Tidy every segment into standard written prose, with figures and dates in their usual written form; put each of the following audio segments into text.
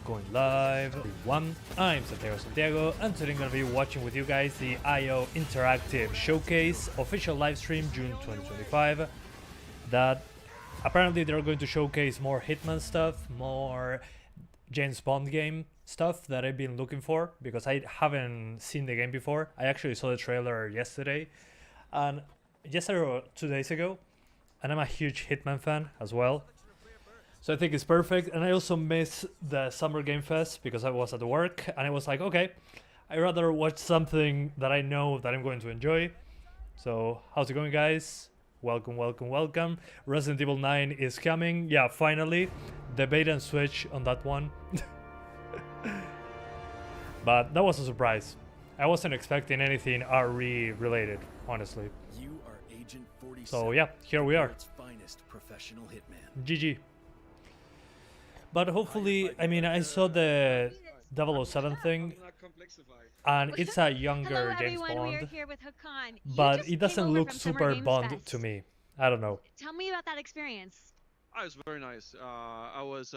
Going live. Everyone, I'm Santiago, and today I'm gonna be watching with you guys the IO Interactive Showcase official live stream June 2025. That apparently they're going to showcase more Hitman stuff, more James Bond game stuff that I've been looking for because I haven't seen the game before. I actually saw the trailer yesterday, and yesterday or 2 days ago, and I'm a huge Hitman fan as well. So I think it's perfect, and I also miss the Summer Game Fest because I was at work, and I was like, okay, I'd rather watch something that I know that I'm going to enjoy. So how's it going, guys? Welcome, welcome, welcome. Resident Evil 9 is coming. Yeah, finally. The bait and switch on that one. But that was a surprise. I wasn't expecting anything RE related, honestly. You are Agent 47. So yeah, here we are. Finest professional hitman. GG. But hopefully, I mean, I saw the 007 thing, and it's a younger James Bond, but it doesn't look super Bond to me. I don't know. Tell me about that experience. It was very nice. I was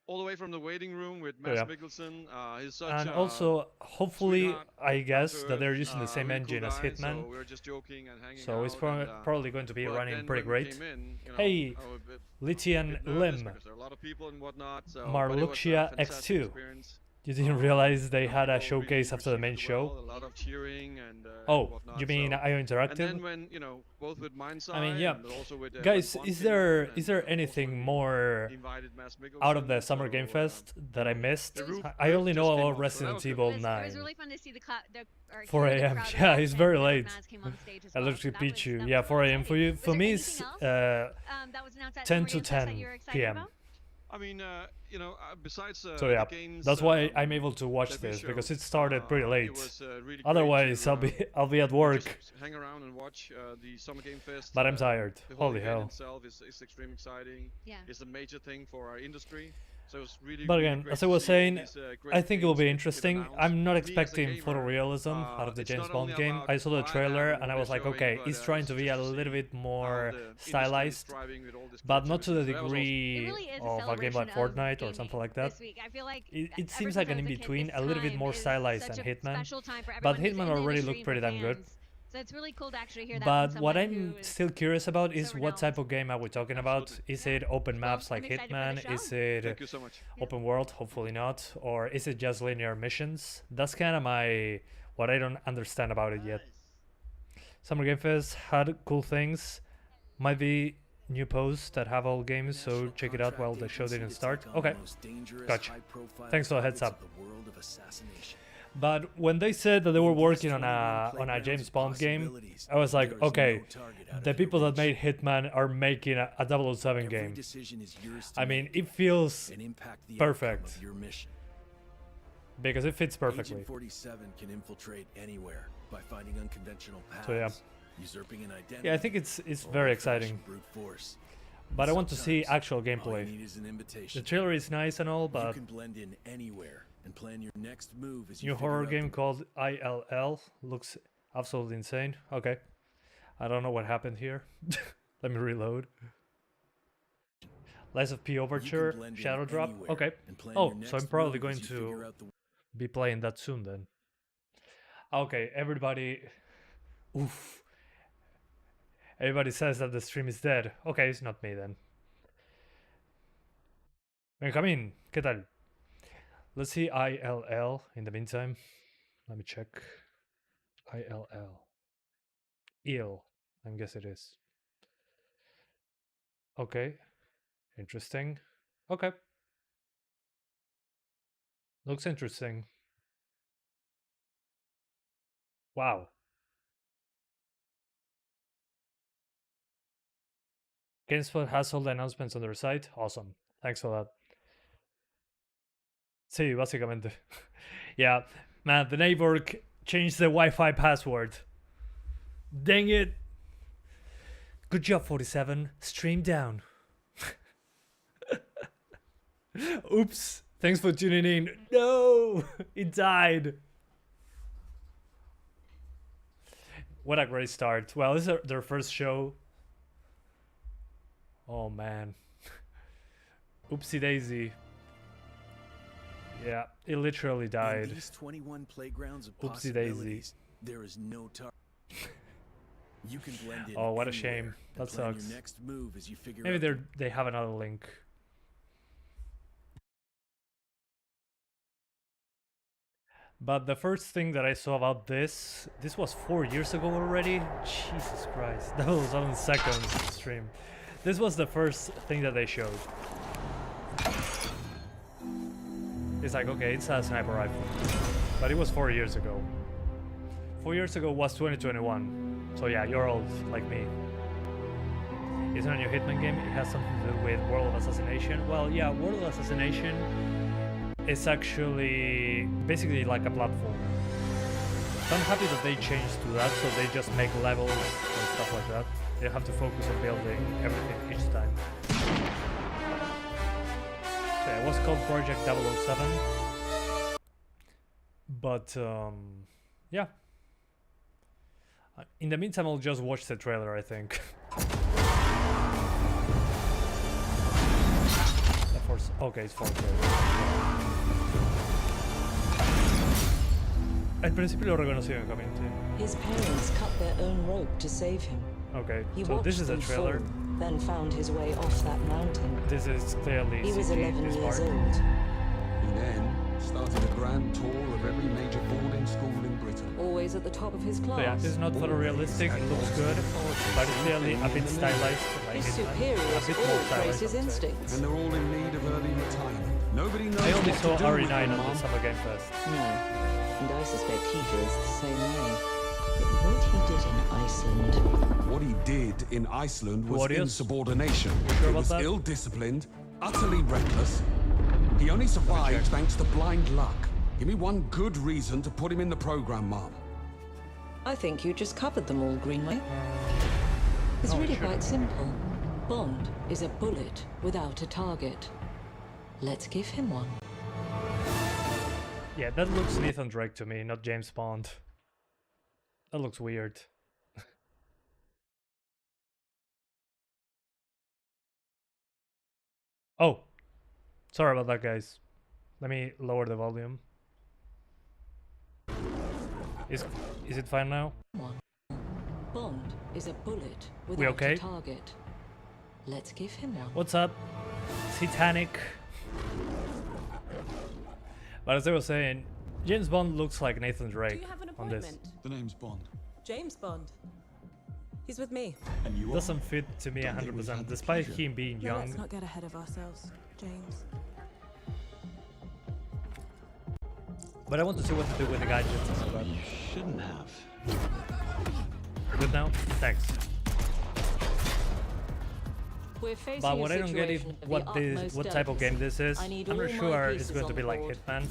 all the way from the waiting room with Mads Mikkelsen. He's such and also, hopefully, I guess sweetheart, that they're using the same really engine cool as guy, Hitman. So we were just joking and hanging So out it's and, probably going to be but running then pretty when we great. came in, you know, Hey, I was a bit Litian nervous Lim, because there are a lot of people and whatnot. So, Marluxia but it was a fantastic X2. experience. You didn't realize they had a People really showcase after the main received it show? well, a lot of cheering and Oh, whatnot, you mean so. IO And Interactive? then when, you know, both with Mindside I mean, yeah. and also with, Guys, with is Bonkin there and, anything also more invited Mads out of the Mikkelsen, Summer so, Game Fest that I missed? the roof I only just know came about off, so that Resident was good. Evil It 9. was really fun to see the 4 a.m. Yeah, it's very late. I Electric Pichu. Yeah, 4 a.m. for you. For me, it's 10 to 10 p.m. I mean, you know, besides So yeah, the games, that's why I'm able to watch that we this showed, because it started pretty it late. was, really great Otherwise, to, I'll be at work. just hang around and watch the Summer Game Fest. But I'm tired. The whole Holy event hell. itself is extremely exciting. Yeah. It's a major thing for our industry. So it's really, But really again, great as I to was see all saying, these, great I think it will be games get interesting. announced. I'm not Me as a expecting gamer, photorealism out of the it's James not Bond only game. about I saw the what I trailer am and I was like, showing, okay, but, it's trying to be a just little bit more how the industry is stylized, thriving with all this but not to the creativity. So that was degree It really is a of a game like celebration of Fortnite or gaming something like that. this week. I feel like It ever seems since like I an was a kid, in-between, this a little bit time more is stylized such than a Hitman. special time for But everyone who's Hitman in the already industry looked pretty and for damn good. fans. So it's really cool to actually hear that But from what someone I'm who is still curious about is so what type renowned. of game are we talking about? Is it open maps I'm like excited for the Hitman? show. Is it Thank you so much. open world? Hopefully not. Or is it just linear missions? That's kind of what I don't understand about it yet. Summer Game Fest had cool things. Might be new posts that have all games, so check it out while the show didn't start. Okay, gotcha. Thanks for the heads up. But when they said that they were working on a James Bond game, I was like, okay, the people that made Hitman are making a 007 game. I mean, it feels perfect because it fits perfectly. Agent 47 can infiltrate anywhere by finding unconventional paths. So yeah. Usurping an identity. Yeah, I think it's very exciting. Brute force. But I want to see Sometimes, actual all you gameplay. need is an invitation. The trailer is nice and all, You but can blend in anywhere and plan your next move as you new figure horror out game the- called ILL looks absolutely insane. Okay. I don't know what happened here. Let me reload. Lies of P You can Overture, blend in Shadow Drop. anywhere Okay. and plan Oh, your so I'm next probably move going as you figure to out the- be playing that soon then. Okay, everybody. Oof. Everybody says that the stream is dead. Okay, it's not me then. Benjamin, ¿qué tal? Let's see ILL in the meantime. Let me check. ILL. Ill, I guess it is. Okay. Interesting. Okay. Looks interesting. Wow. GameSpot has all the announcements on their site. Awesome. Thanks for that. Sí, básicamente. Yeah, man, the neighbor changed the Wi-Fi password. Dang it. Good job, 47. Stream down. Oops. Thanks for tuning in. No, it died. What a great start. Well, this is their first show. Oh man. Oopsie daisy. Yeah, it literally In died. these 21 playgrounds of Oopsie daisy. possibilities, there is no target. You can blend in Oh, what a anywhere shame. and That plan sucks. Your next move as you figure Maybe out they have another link. But the first thing that I saw about this was 4 years ago already. Jesus Christ, that was 7 seconds stream. This was the first thing that they showed. It's like, okay, it's a sniper rifle, but it was 4 years ago. 4 years ago was 2021, so yeah, you're old like me. It's not a new Hitman game. It has something to do with World of Assassination. Well, yeah, World of Assassination. It's actually basically like a platform. So I'm happy that they changed to that, so they just make levels and stuff like that. They have to focus on building everything each time. So yeah, it was called Project 007. But yeah. In the meantime, I'll just watch the trailer, I think. Okay, it's 4K. Al principio lo reconocí en el community. His parents cut their own rope to save him. Okay, He so this watched is a them trailer. fall, then found his way off that mountain. This is clearly He was CG, 11 this years part. old. He then started a grand tour of every major boarding school in Britain. Always at the top of his class. So yeah, this is not photorealistic, it looks good, but it's clearly a bit stylized, like His Hitman. A superiors bit more all praise stylized, his I would say. instincts. And they're all in need of early retirement. Nobody knows I only what saw to do with RE9 them, on the Mom. Summer Game Fest. No, and I suspect he feels the same way. But what he did in Iceland... What he did in Iceland was Warriors? insubordination. You sure He about was that? ill-disciplined, utterly reckless. He only survived thanks to blind luck. Give me one good reason to put him in the program, Mom. I think you just covered them all, Greenway. It's no, really sure. quite simple. Bond is a bullet without a target. Let's give him one. Yeah, that looks Nathan Drake to me, not James Bond. That looks weird. Oh, sorry about that, guys. Let me lower the volume. Is it fine now? One. Bond is a bullet without okay? a target. Let's give him one. What's up? Titanic. But as I was saying, James Bond looks like Nathan Drake Do you have an on this. appointment? The name's Bond. James Bond. He's with me. And you Doesn't fit to me Don't think we've 100%, had the despite pleasure. him being No, young. let's not get ahead of ourselves, James. But I want to see what to do with the gadgets and all that. You shouldn't have. Good now? Thanks. We're facing But a what I don't get is situation of what the this, utmost what type of game this is. I need I'm all not my sure it's pieces going to on be like board. Hitman.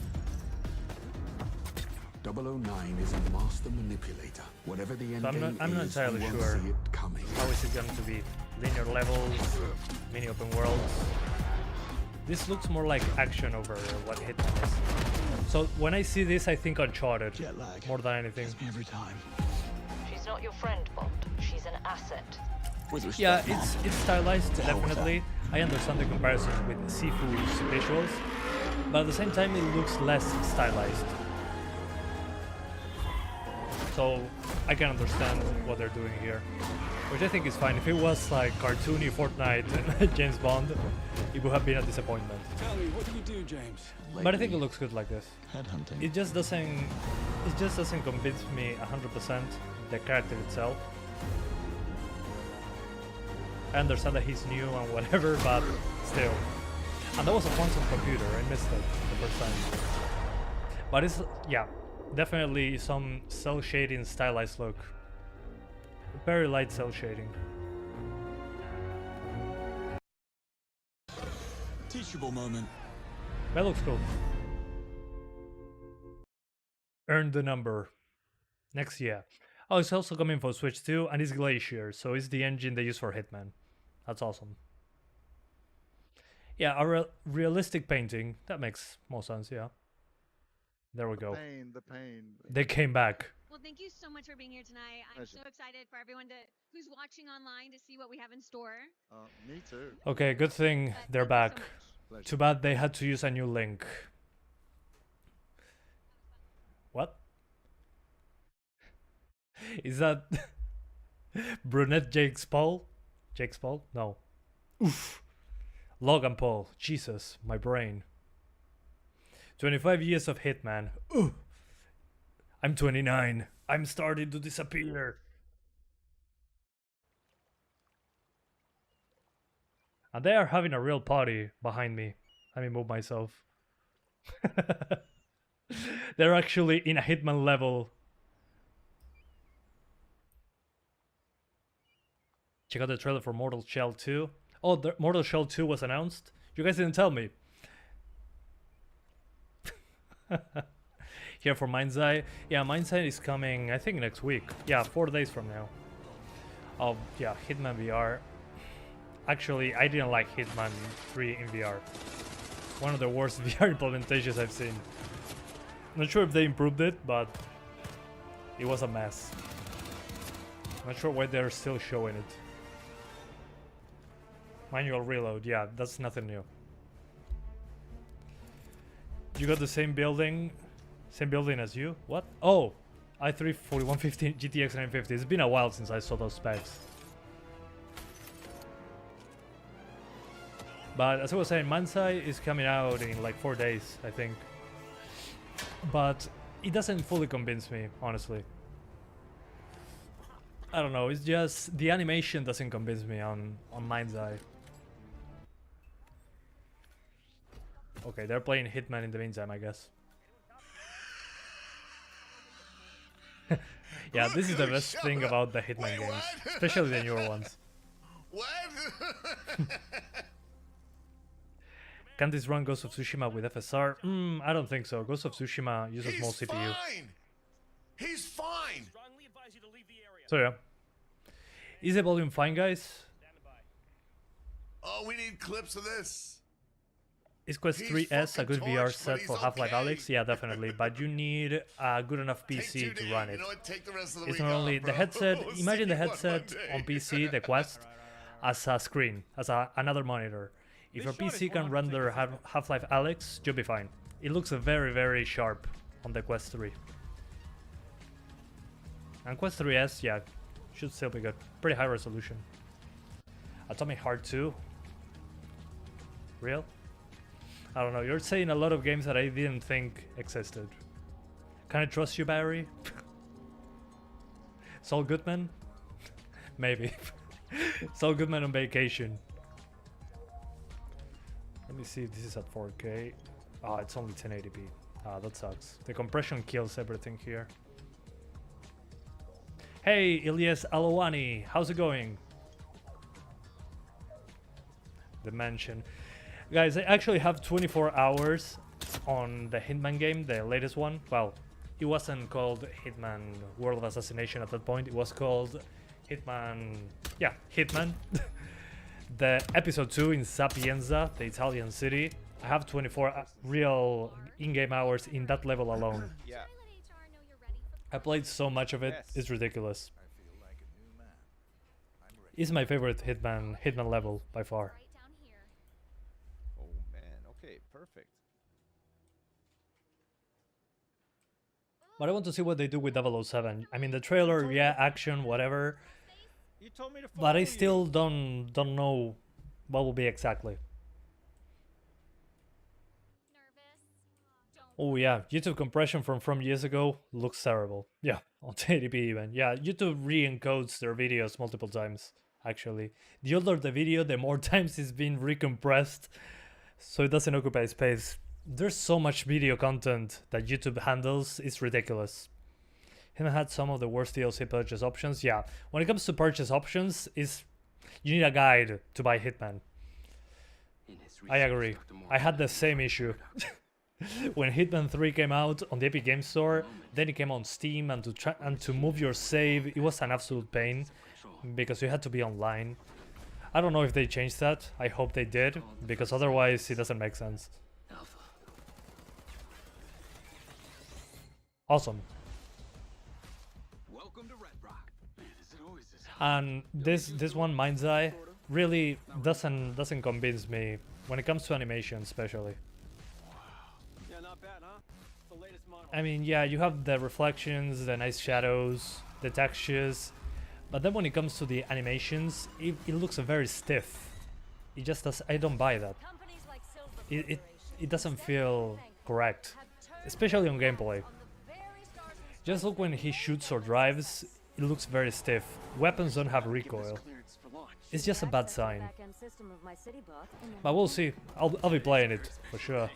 009 is a master manipulator. Whatever the end So I'm game not is, entirely you won't sure. see it coming. How is it going to be? Linear levels, mini open worlds. This looks more like action over what Hitman is. So when I see this, I think Uncharted Jet lag. more than anything. Gets me every time. She's not your friend, Bond. She's an asset. With respect, Yeah, Mom. it's stylized, hell with definitely. I understand the comparison with Sifu's visuals, but at the same time it looks less stylized. So I can understand what they're doing here, which I think is fine. If it was like cartoony Fortnite and James Bond, it would have been a disappointment. Tell me, what do you do, James? But I think it looks good like this. Headhunting. It just doesn't convince me 100% the character itself. I understand that he's new and whatever, but still. And that was a quantum computer, I missed it the first time. But it's, yeah, definitely some cell shading stylized look. Very light cell shading. Teachable moment. That looks cool. Earn the number. Next year. Oh, it's also coming for Switch 2 and it's Glacier, so it's the engine they use for Hitman. That's awesome. Yeah, a realistic painting. That makes more sense, yeah. There we go. The pain. They came back. Well, thank you so much for being here tonight. I'm Pleasure. so excited for everyone who's watching online to see what we have in store. Me too. Okay, good thing But they're thank you so back. much. Pleasure. Too bad they had to use a new link. Is that brunette Jake's Paul? Jake's Paul? No. Oof. Logan Paul. Jesus, my brain. 25 years of Hitman. Ooh. I'm 29. I'm starting to disappear. And they are having a real party behind me. Let me move myself. They're actually in a Hitman level. Check out the trailer for Mortal Shell 2. Oh, the Mortal Shell 2 was announced? You guys didn't tell me. Here for Mind's Eye. Yeah, Mind's Eye is coming, I think, next week. Yeah, 4 days from now. Oh, yeah, Hitman VR. Actually, I didn't like Hitman 3 in VR. One of the worst VR implementations I've seen. Not sure if they improved it, but it was a mess. Not sure why they're still showing it. Manual reload, yeah, that's nothing new. You got the same building as you? What? Oh, i3 4150 GTX 950. It's been a while since I saw those specs. But as I was saying, Mansai is coming out in like 4 days, I think. But it doesn't fully convince me, honestly. I don't know, it's just the animation doesn't convince me on Mind's Eye. Okay, they're playing Hitman in the meantime, I guess. Yeah, this is the best thing about the Hitman games, especially the newer ones. What? Can this run Ghost of Tsushima with FSR? I don't think so. Ghost of Tsushima uses more CPU. Fine. He's fine. So yeah. Is the volume fine, guys? Oh, we need clips of this. Is Quest 3S a good VR set for Half-Life Alyx? Yeah, definitely. But you need a good enough PC to run it. It's not only the headset. Imagine the headset on PC, the Quest, as a screen, as another monitor. If your PC can render Half-Life Alyx, you'll be fine. It looks very, very sharp on the Quest 3. And Quest 3S, yeah, should still be good. Pretty high resolution. Atomic Heart 2? Real? I don't know, you're saying a lot of games that I didn't think existed. Can I trust you, Barry? Saul Goodman? Maybe. Saul Goodman on vacation. Let me see if this is at 4K. Ah, it's only 1080p. Ah, that sucks. The compression kills everything here. Hey, Ilyas Alowani, how's it going? The mansion. Guys, I actually have 24 hours on the Hitman game, the latest one. Well, it wasn't called Hitman World of Assassination at that point. It was called Hitman... Yeah, Hitman. The episode 2 in Sapienza, the Italian city. I have 24 real in-game hours in that level alone. Yeah. I played so much of it, it's ridiculous. It's my favorite Hitman level by far. Oh man, okay, perfect. But I want to see what they do with 007. I mean, the trailer, yeah, action, whatever. You told me to follow But I you. still don't know what will be exactly. Oh yeah, YouTube compression from years ago looks terrible. Yeah, on 1080p even. Yeah, YouTube re-encodes their videos multiple times, actually. The older the video, the more times it's been recompressed, so it doesn't occupy space. There's so much video content that YouTube handles, it's ridiculous. Hitman had some of the worst DLC purchase options. Yeah, when it comes to purchase options, you need a guide to buy Hitman. I agree. I had the same issue. When Hitman 3 came out on the Epic Games Store, then it came on Steam, and to move your save, it was an absolute pain because you had to be online. I don't know if they changed that. I hope they did, because otherwise it doesn't make sense. Awesome. And this one, Mind's Eye, really doesn't convince me when it comes to animation, especially. I mean, yeah, you have the reflections, the nice shadows, the textures, but then when it comes to the animations, it looks very stiff. It just does. I don't buy that. It doesn't feel correct, especially on gameplay. Just look when he shoots or drives, it looks very stiff. Weapons don't have recoil. It's just a bad sign. But we'll see. I'll be playing it for sure.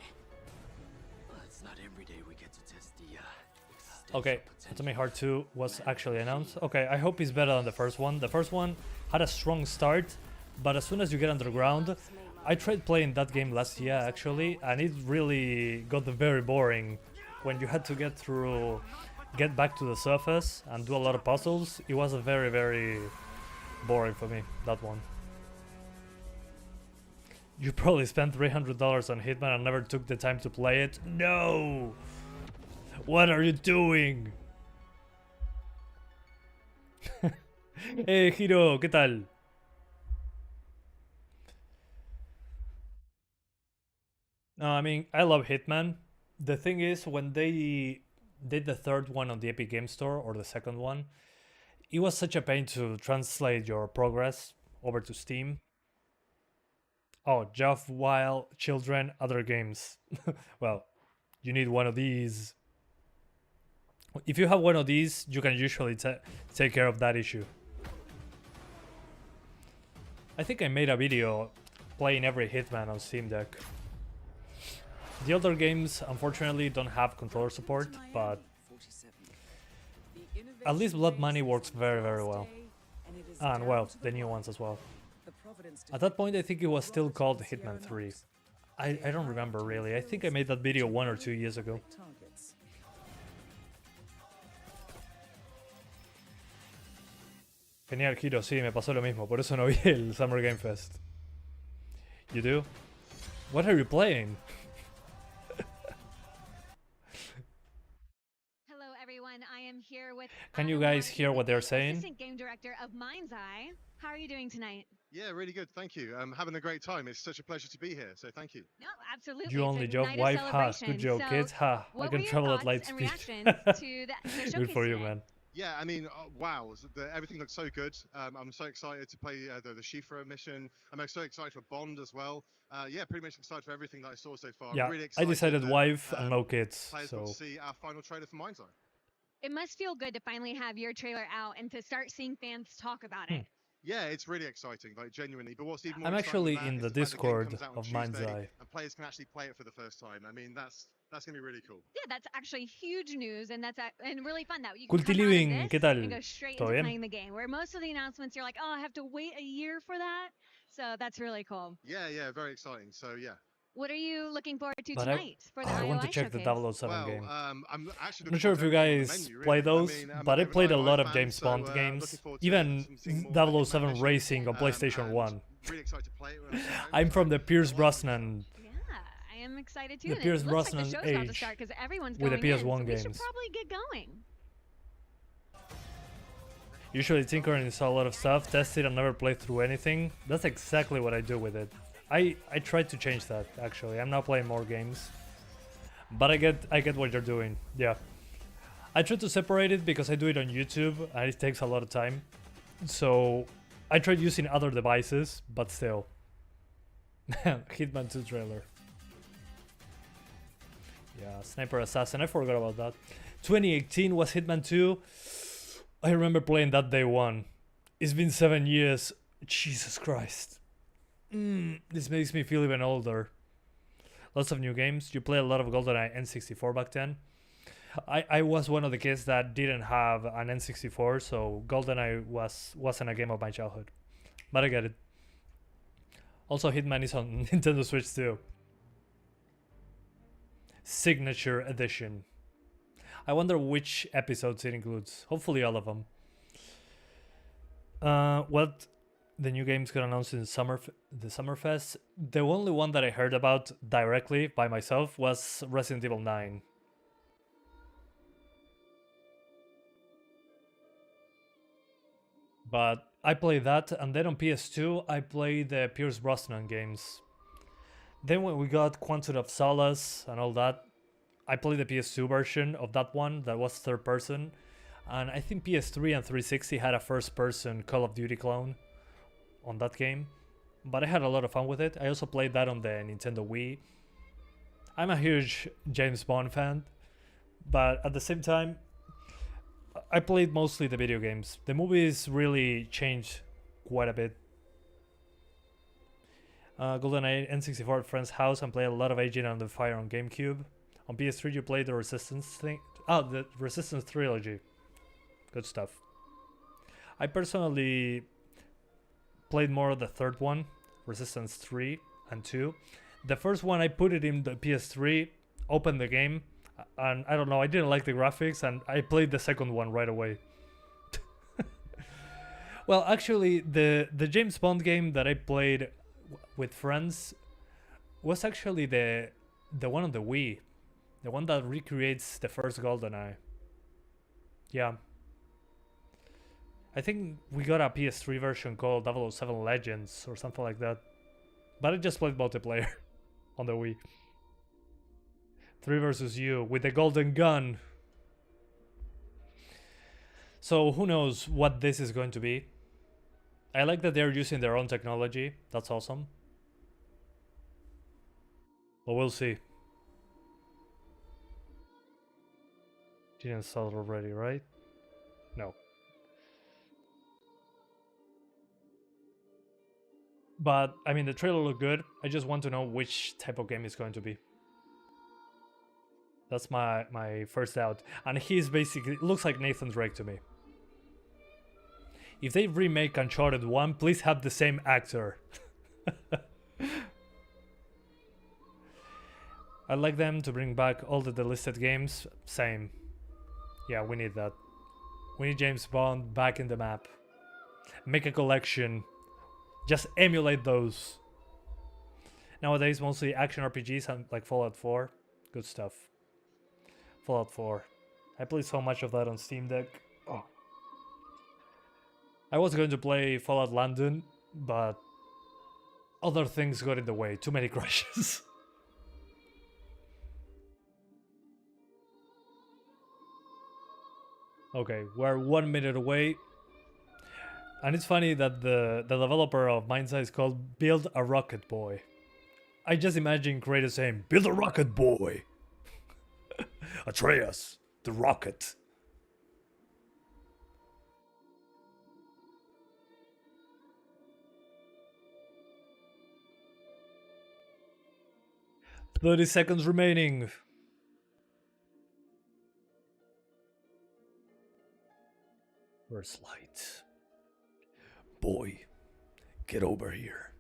Okay, Atomic Heart 2 was actually announced. Okay, I hope it's better than the first one. The first one had a strong start, but as soon as you get underground, I tried playing that game last year actually, and it really got very boring. When you had to get back to the surface and do a lot of puzzles, it was a very boring for me, that one. You probably spent $300 on Hitman and never took the time to play it? No! What are you doing? Hey Hiro, ¿qué tal? No, I mean, I love Hitman. The thing is, when they did the third one on the Epic Game Store, or the second one, it was such a pain to translate your progress over to Steam. Oh, Jeff, while children, other games. Well, you need one of these. If you have one of these, you can usually take care of that issue. I think I made a video playing every Hitman on Steam Deck. The other games, unfortunately, don't have controller support, but at least Blood Money works very well. And, well, the new ones as well. At that point, I think it was still called Hitman 3. I don't remember really. I think I made that video 1 or 2 years ago. Genial, Hiro, sí, me pasó lo mismo, por eso no vi el Summer Game Fest. You do? What are you playing? Hello, everyone. I am here with. Can you guys hear what they're saying? Assistant game director of Mind's Eye. How are you doing tonight? Yeah, really good. Thank you. I'm having a great time. It's such a pleasure to be here. So thank you. No, absolutely. You only joke, wife, ha. Good joke, kids, ha. I can travel at light speed. Good for you, man. Yeah, I mean, wow, everything looks so good. I'm so excited to play the Shifra mission. I'm so excited for Bond as well. Yeah, pretty much excited for everything that I saw so far. Yeah, I'm really excited I decided wife and no kids. Players got to see our final trailer for Mind's Eye. It must feel good to finally have your trailer out and to start seeing fans talk about it. Yeah, it's really exciting, like genuinely. But what's even more I'm actually in the the Discord of Mind's Eye. And players can actually play it for the first time. I mean, that's gonna be really cool. Yeah, that's actually huge news, and that's and really fun that you can come Living, out of ¿qué this tal? and go straight into playing the game. Where most of the announcements, you're like, oh, I have to wait a year for that. So that's really cool. Yeah, very exciting. So yeah. What are you looking forward to tonight for the I IOI want to check showcase? the 007 game. I'm actually not sure if you guys play those, but I played a lot of James Bond games, even 007 Racing on PlayStation 1. Really excited to play it. I'm from the Pierce Brosnan. Yeah, I am excited too. The And Pierce it looks like Brosnan the show's about to age start because everyone's with the going PS1 in, so games. we should probably get going. Usually tinker and install a lot of stuff, test it and never play through anything. That's exactly what I do with it. I tried to change that actually. I'm now playing more games. But I get what you're doing. Yeah. I try to separate it because I do it on YouTube and it takes a lot of time. So I tried using other devices, but still. Hitman 2 trailer. Yeah, Sniper Assassin, I forgot about that. 2018 was Hitman 2. I remember playing that day one. It's been 7 years. Jesus Christ. This makes me feel even older. Lots of new games. You play a lot of GoldenEye N64 back then. I was one of the kids that didn't have an N64, so GoldenEye wasn't a game of my childhood. But I get it. Also, Hitman is on Nintendo Switch too. Signature Edition. I wonder which episodes it includes. Hopefully all of them. What the new games got announced in the Summerfest. The only one that I heard about directly by myself was Resident Evil 9. But I played that, and then on PS2 I played the Pierce Brosnan games. Then when we got Quantum of Solace and all that, I played the PS2 version of that one that was third person, and I think PS3 and 360 had a first person Call of Duty clone on that game, but I had a lot of fun with it. I also played that on the Nintendo Wii. I'm a huge James Bond fan, but at the same time, I played mostly the video games. The movies really changed quite a bit. GoldenEye N64 at friend's house and played a lot of Agent Under Fire on GameCube. On PS3 you played the Resistance thing. Oh, the Resistance trilogy. Good stuff. I personally played more of the third one, Resistance 3 and 2. The first one I put it in the PS3, opened the game, and I don't know, I didn't like the graphics, and I played the second one right away. Well, actually, the James Bond game that I played with friends was actually the one on the Wii, the one that recreates the first GoldenEye. Yeah. I think we got a PS3 version called 007 Legends or something like that. But I just played multiplayer on the Wii. 3 versus you with the golden gun. So who knows what this is going to be. I like that they're using their own technology. That's awesome. But we'll see. Didn't install it already, right? No. But, I mean, the trailer looked good. I just want to know which type of game it's going to be. That's my first doubt. And he's basically... looks like Nathan Drake to me. If they remake Uncharted 1, please have the same actor. I'd like them to bring back all the delisted games. Same. Yeah, we need that. We need James Bond back in the map. Make a collection. Just emulate those. Nowadays, mostly action RPGs and like Fallout 4. Good stuff. Fallout 4. I played so much of that on Steam Deck. Oh. I was going to play Fallout London, but other things got in the way. Too many crashes. Okay, we're 1 minute away. And it's funny that the developer of Mindsight is called Build a Rocket Boy. I just imagine Kratos saying, "Build a rocket boy!" Atreus, the rocket. "30 seconds remaining." Where's Lite? Boy, get over here.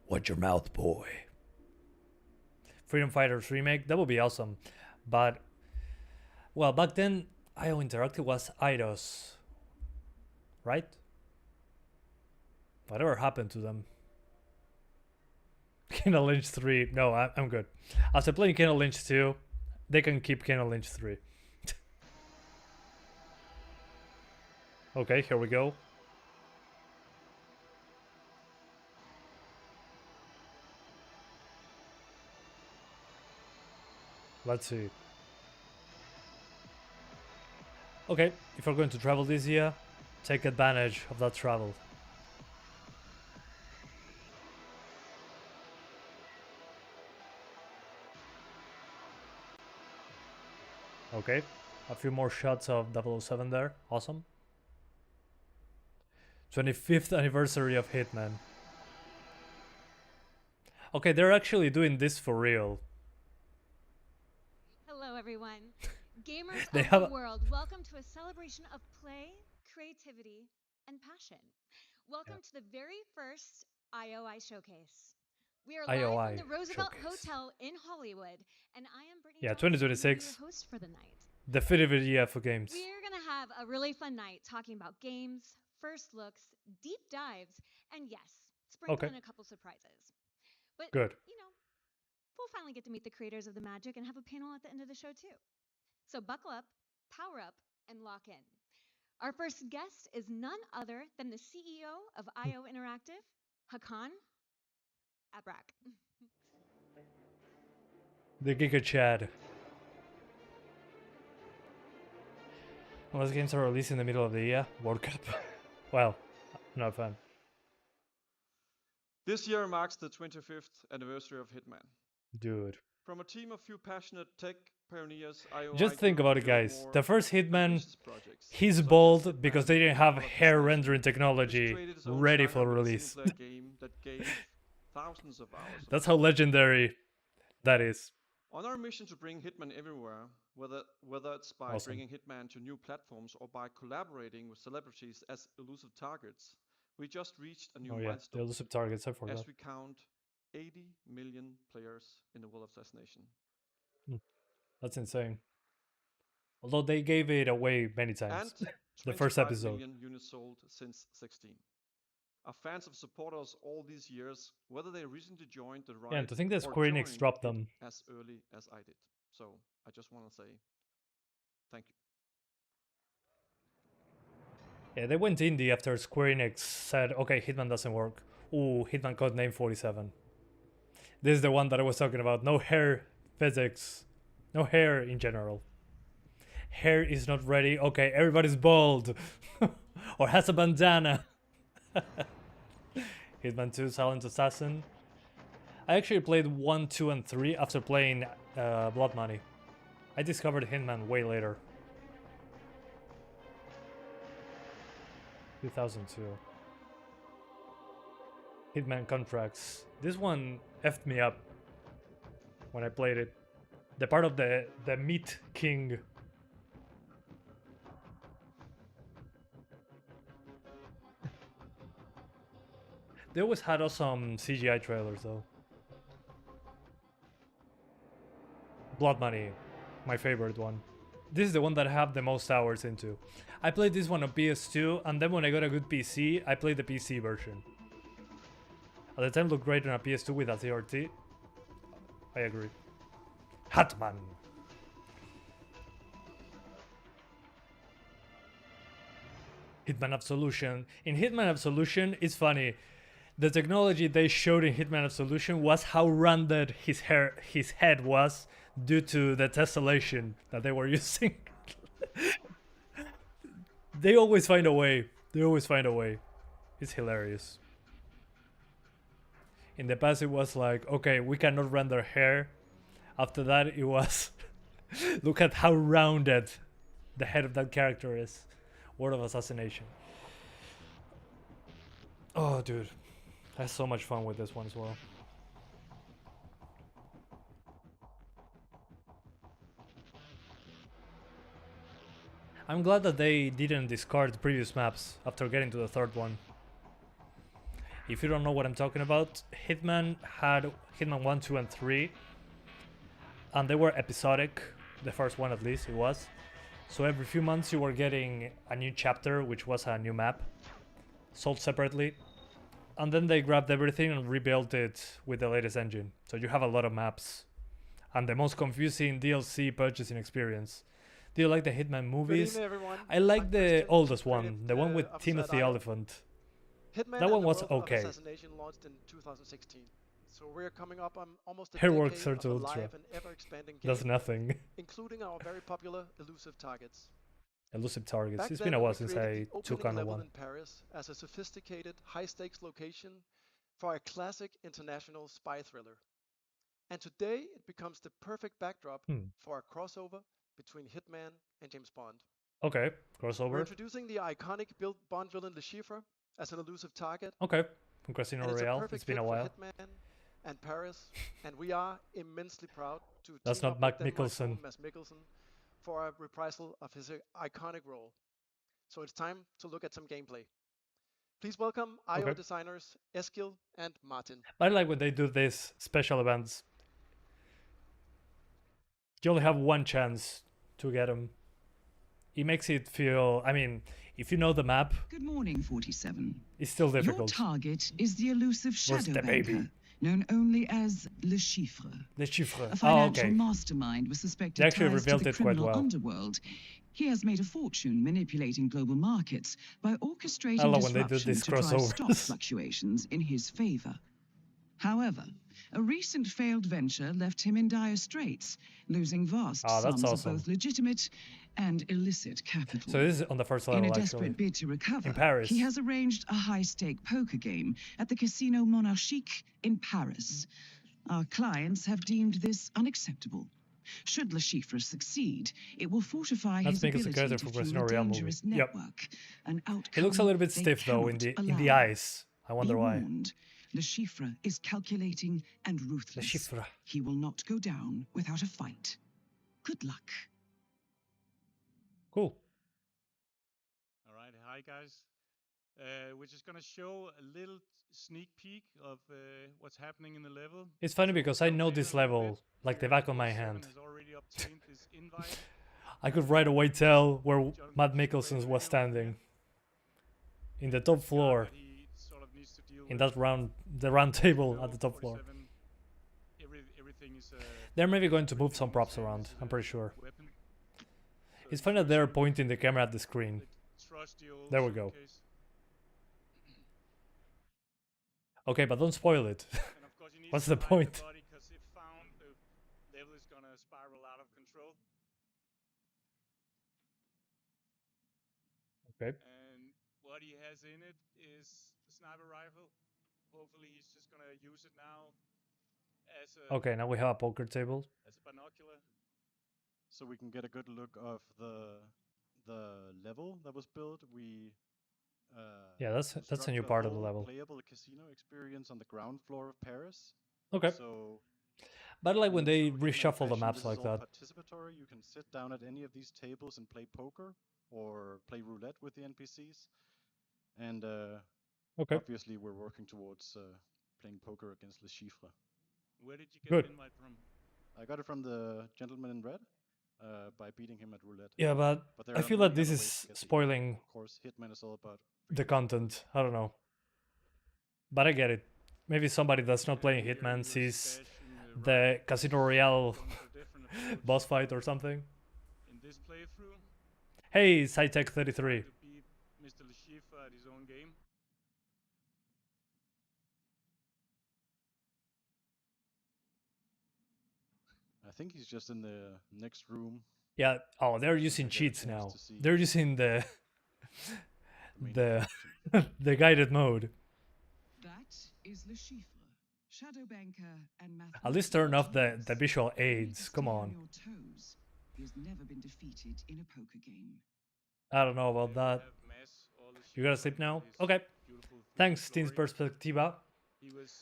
Watch your mouth, boy. Freedom Fighters remake, that would be awesome. But, well, back then, IO Interactive was Eidos, right? Whatever happened to them? Kena Lynch 3, no, I'm good. After playing Kena Lynch 2, they can keep Kena Lynch 3. Okay, here we go. Let's see. Okay, if you're going to travel this year, take advantage of that travel. Okay, a few more shots of 007 there. Awesome. 25th anniversary of Hitman. Okay, they're actually doing this for real. Hello, everyone. Gamers They of have the world, welcome to a celebration of play, creativity, and passion. Welcome to the very first IOI showcase. We are live IOI from the Roosevelt showcase. Hotel in Hollywood, and I am Brittany. Yeah, Johnson, 2026. your host for the night. Definitive year for games. We're gonna have a really fun night talking about games, first looks, deep dives, and yes, sprinkle in a couple surprises. But Good. you know, we'll finally get to meet the creators of the magic and have a panel at the end of the show too. So buckle up, power up, and lock in. Our first guest is none other than the CEO of IO Interactive, Hakan Abrak. The Giga Chad. Most games are released in the middle of the year. World Cup. Well, not fun. This year marks the 25th anniversary of Hitman. Dude. From a team of few passionate tech pioneers, IOI Just think about it, guys. more The first Hitman, ambitious projects, he's such as bald Hitman because they didn't have Dawn of hair Destruction, rendering which technology created its own ready genre for with a release. single-player game that gave thousands of hours of That's how legendary that is. On our mission to bring Hitman everywhere, whether it's by Awesome. bringing Hitman to new platforms or by collaborating with celebrities as elusive targets, we just reached a new Oh yeah, the milestone elusive targets, I forgot. as we count 80 million players in the world of Assassination. That's insane. Although they gave it away many times. And The first 25 episode. million units sold since 16. Our fans have supported us all these years, whether they recently joined the ride Yeah, and to think that or Square Enix joined dropped it them. as early as I did. So I just want to say thank you. Yeah, they went indie after Square Enix said, okay, Hitman doesn't work. Ooh, Hitman Codename 47. This is the one that I was talking about. No hair physics. No hair in general. Hair is not ready. Okay, everybody's bald. Or has a bandana. Hitman 2 Silent Assassin. I actually played 1, 2, and 3 after playing Blood Money. I discovered Hitman way later. 2002. Hitman Contracts. This one effed me up when I played it. The part of the Meat King. They always had awesome CGI trailers though. Blood Money, my favorite one. This is the one that I have the most hours into. I played this one on PS2, and then when I got a good PC, I played the PC version. At the time, it looked great on a PS2 with a CRT. I agree. HITMAN. Hitman Absolution. In Hitman Absolution, it's funny. The technology they showed in Hitman Absolution was how rounded his head was due to the tessellation that they were using. They always find a way. They always find a way. It's hilarious. In the past, it was like, okay, we cannot render hair. After that, it was, look at how rounded the head of that character is. Word of Assassination. Oh, dude. I had so much fun with this one as well. I'm glad that they didn't discard the previous maps after getting to the third one. If you don't know what I'm talking about, Hitman had Hitman 1, 2, and 3. And they were episodic. The first one at least, it was. So every few months you were getting a new chapter, which was a new map. Sold separately. And then they grabbed everything and rebuilt it with the latest engine. So you have a lot of maps. And the most confusing DLC purchasing experience. Do you like the Hitman movies? Good evening, everyone. I like I'm the Christian, oldest creative, one, the one with officer Timothy at IO. Elephant. Hitman That one and was the World okay. Of Assassination launched in 2016. So we're coming up on almost a Hair decade works of a Ultra. live and ever-expanding Does game, nothing. including our very popular elusive targets. Elusive targets. Back It's then, been a while we since created I the took opening on level one. in Paris as a sophisticated, high-stakes location for a classic international spy thriller. And today, it becomes the perfect backdrop for a crossover between Hitman and James Bond. Okay, We're crossover. introducing the iconic Bond villain Le Chiffre as an elusive target. Okay, from Casino And it's a Royale. perfect It's been fit a for while. Hitman and Paris, and we are immensely proud to That's team not up Matt with Denmark's Mikkelsen. own Mads Mikkelsen for a reprisal of his iconic role. So it's time to look at some gameplay. Please welcome IO Okay. designers Eskil and Martin. I like when they do these special events. You only have one chance to get them. It makes it feel, I mean, if you know the map, Good morning, 47. it's still Your difficult. target is the elusive Where's shadow the baby? banker, known only as Le Chiffre. Le Chiffre. A Oh, financial okay. mastermind with suspected They actually ties to revealed the it quite criminal well. underworld. He has made a fortune manipulating global markets by orchestrating I love when they do disruption these to drive stock crossovers. fluctuations in his favor. However, A recent failed venture left him in dire straits, losing vast sums of both legitimate and illicit capital. So this is on the first level, in a desperate bid to recover, in Paris. He has arranged a high-stake poker game at the Casino Monarchique in Paris. Our clients have deemed this unacceptable. Should Le Chiffre succeed, it will fortify his ability to fuel a dangerous network. An outcome he looks a little bit stiff though in the eyes. I wonder why. Le Chiffre is calculating and ruthless. He will not go down without a fight. Good luck. Cool. All right, hi guys. We're just gonna show a little sneak peek of what's happening in the level. It's funny because I know this level like the back of my hand. I could right away tell where Matt Mikkelsen was standing. In the top floor. In that the round table at the top floor. They're maybe going to move some props around, I'm pretty sure. It's funny that they're pointing the camera at the screen. There we go. Okay, but don't spoil it. What's the point? Because if found, the level is gonna spiral out of control. Okay. And what he has in it is a sniper rifle. Hopefully he's just gonna use it now as a okay, now we have a poker table. As a binocular. So we can get a good look of the level that was built. We yeah, that's a new part of the level. Playable casino experience on the ground floor of Paris. Okay. So, but I like when they reshuffle the maps like that. Participatory. You can sit down at any of these tables and play poker or play roulette with the NPCs. And obviously, we're working towards playing poker against Le Chiffre. Where did you get the invite from? I got it from the gentleman in red. By beating him at roulette. Yeah, but I feel that this is spoiling of course, Hitman is all about the content. I don't know. But I get it. Maybe somebody that's not playing Hitman sees the Casino Royale boss fight or something. In this playthrough, hey, SciTech33. to beat Mr. Le Chiffre at his own game. I think he's just in the next room. Yeah. Oh, they're using cheats now. They're using the the guided mode. That is Le Chiffre, shadow banker and at least turn off the visual aids. Come on. He has never been defeated in a poker game. I don't know about that. You gotta sleep now? Okay. Thanks, Teens Perspectiva.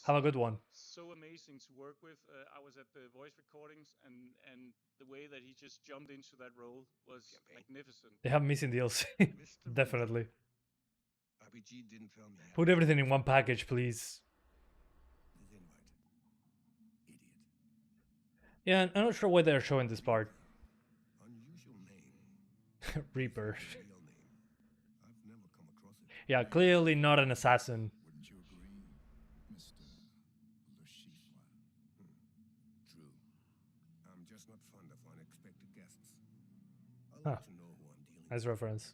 Have a good one. So amazing to work with. I was at the voice recordings, and the way that he just jumped into that role was magnificent. They have missing DLC. Definitely. Put everything in one package, please. Yeah, I'm not sure why they're showing this part. Reaper. Yeah, clearly not an assassin. Huh. Nice reference.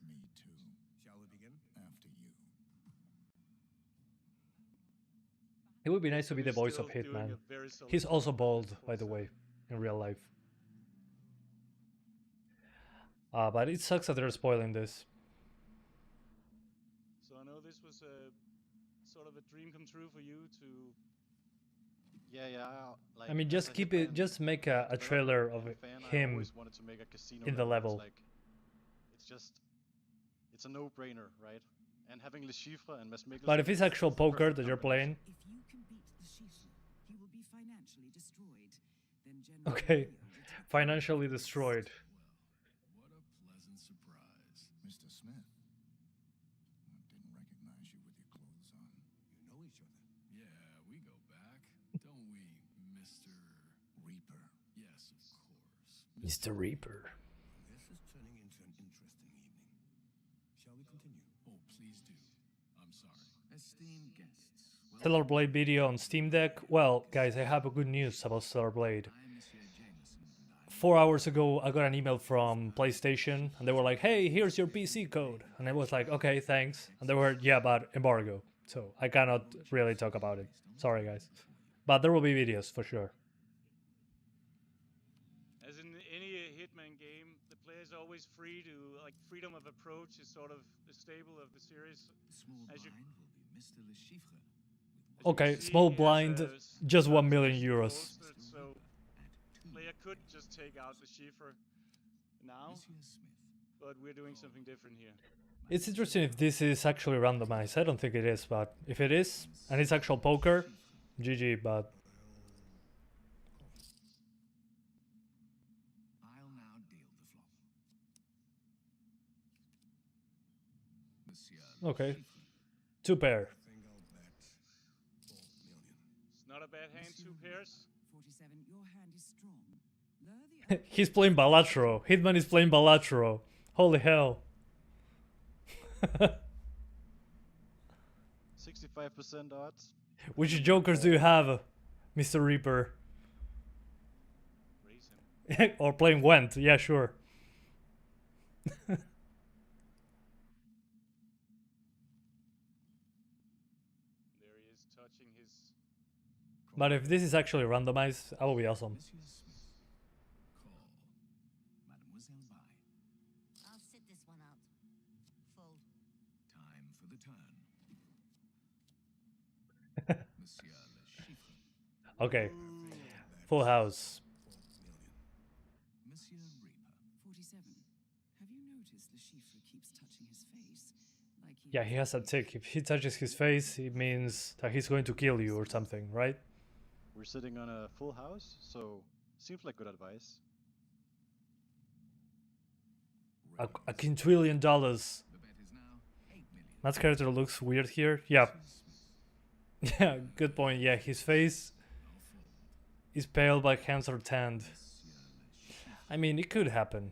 It would be nice to be the voice of Hitman. He's also bald, by the way, in real life. But it sucks that they're spoiling this. So I know this was a sort of a dream come true for you to. Yeah. Like, I mean, just keep it. Just make a trailer of him in the level. It's a no-brainer, right? And having Le Chiffre and Mads Mikkelsen. But if it's actual poker that you're playing. If you can beat Le Chiffre, he will be financially destroyed. Then okay, financially destroyed. What a pleasant surprise, Mr. Smith. I didn't recognize you with your clothes on. You know each other? Yeah, we go back, don't we, Mr. Reaper? Yes, of course. Mr. Reaper. This is turning into an interesting evening. Shall we continue? Oh, please do. I'm sorry. Esteemed guests. Stellar Blade video on Steam Deck. Well, guys, I have good news about Stellar Blade. 4 hours ago, I got an email from PlayStation, and they were like, hey, here's your PC code. And I was like, okay, thanks. And they were, yeah, but embargo. So I cannot really talk about it. Sorry, guys. But there will be videos for sure. As in any Hitman game, the player is always free to, like, freedom of approach is sort of the staple of the series. As you, Okay, small blind, just 1 million euros. So player could just take out the Schiffer now, but we're doing something different here. It's interesting if this is actually randomized. I don't think it is, but if it is, and it's actual poker, GG, but... I'll now deal the flop. Okay. 2 pair. It's not a bad hand, 2 pairs. 47, your hand is strong. He's playing bilateral. Hitman is playing bilateral. Holy hell. 65% odds. Which jokers do you have, Mr. Reaper? Or playing Went, yeah, sure. There he is touching his... But if this is actually randomized, that will be awesome. I'll sit this one out. Fold. Time for the turn. Okay. Full house. Monsieur Reaper. 47. Have you noticed the Schiffer keeps touching his face? Like Yeah, he has a tick. If he touches his face, it means that he's going to kill you or something, right? We're sitting on a full house, so seems like good advice. A quintillion dollars. Matt's character looks weird here. Yeah. Yeah, good point. Yeah, his face is pale but hands are tanned. I mean, it could happen.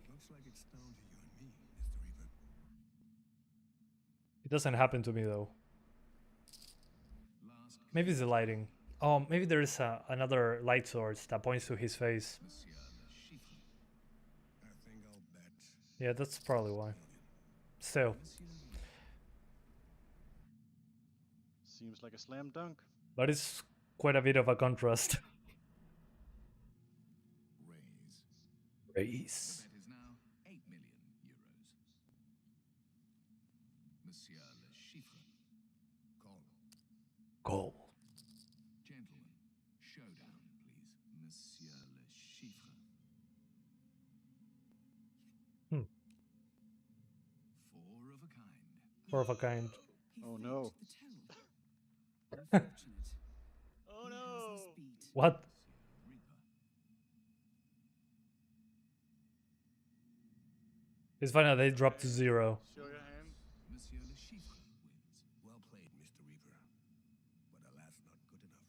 It doesn't happen to me though. Maybe it's the lighting. Oh, maybe there is another light source that points to his face. Yeah, that's probably why. Still. Seems like a slam dunk. But it's quite a bit of a contrast. Raise. The bet is now 8 million euros. Monsieur Le Chiffre. Call. Call. Gentlemen, showdown, please. Monsieur Le Chiffre. Four of a kind. 4 of a kind. Oh no. Oh no! What? It's funny that they dropped to 0. Show your hand. Monsieur Le Chiffre wins. Well played, Mr. Reaper. But alas, not good enough.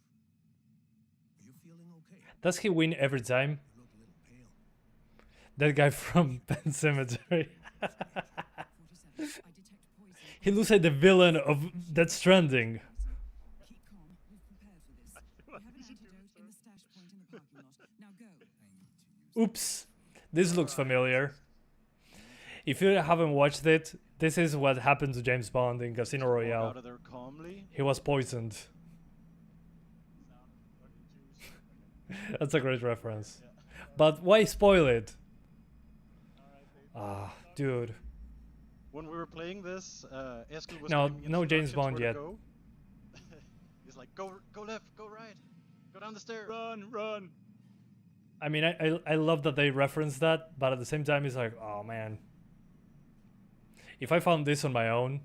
Are you feeling okay? Does he win every time? You look a little pale. That guy from Penn Cemetery. He looks like the villain of Death Stranding. Keep calm. We've prepared for this. We have an antidote in the stash point in the parking lot. Now go. Oops. This looks familiar. If you haven't watched it, this is what happened to James Bond in Casino Royale. Out of there calmly. He was poisoned. That's a great reference. But why spoil it? Ah, dude. When we were playing this, Eskil was No, giving no James instructions Bond where yet. to go. He's like, go left, go right, go down the stairs. Run, run. I mean, I love that they reference that, but at the same time, it's like, oh man. If I found this on my own,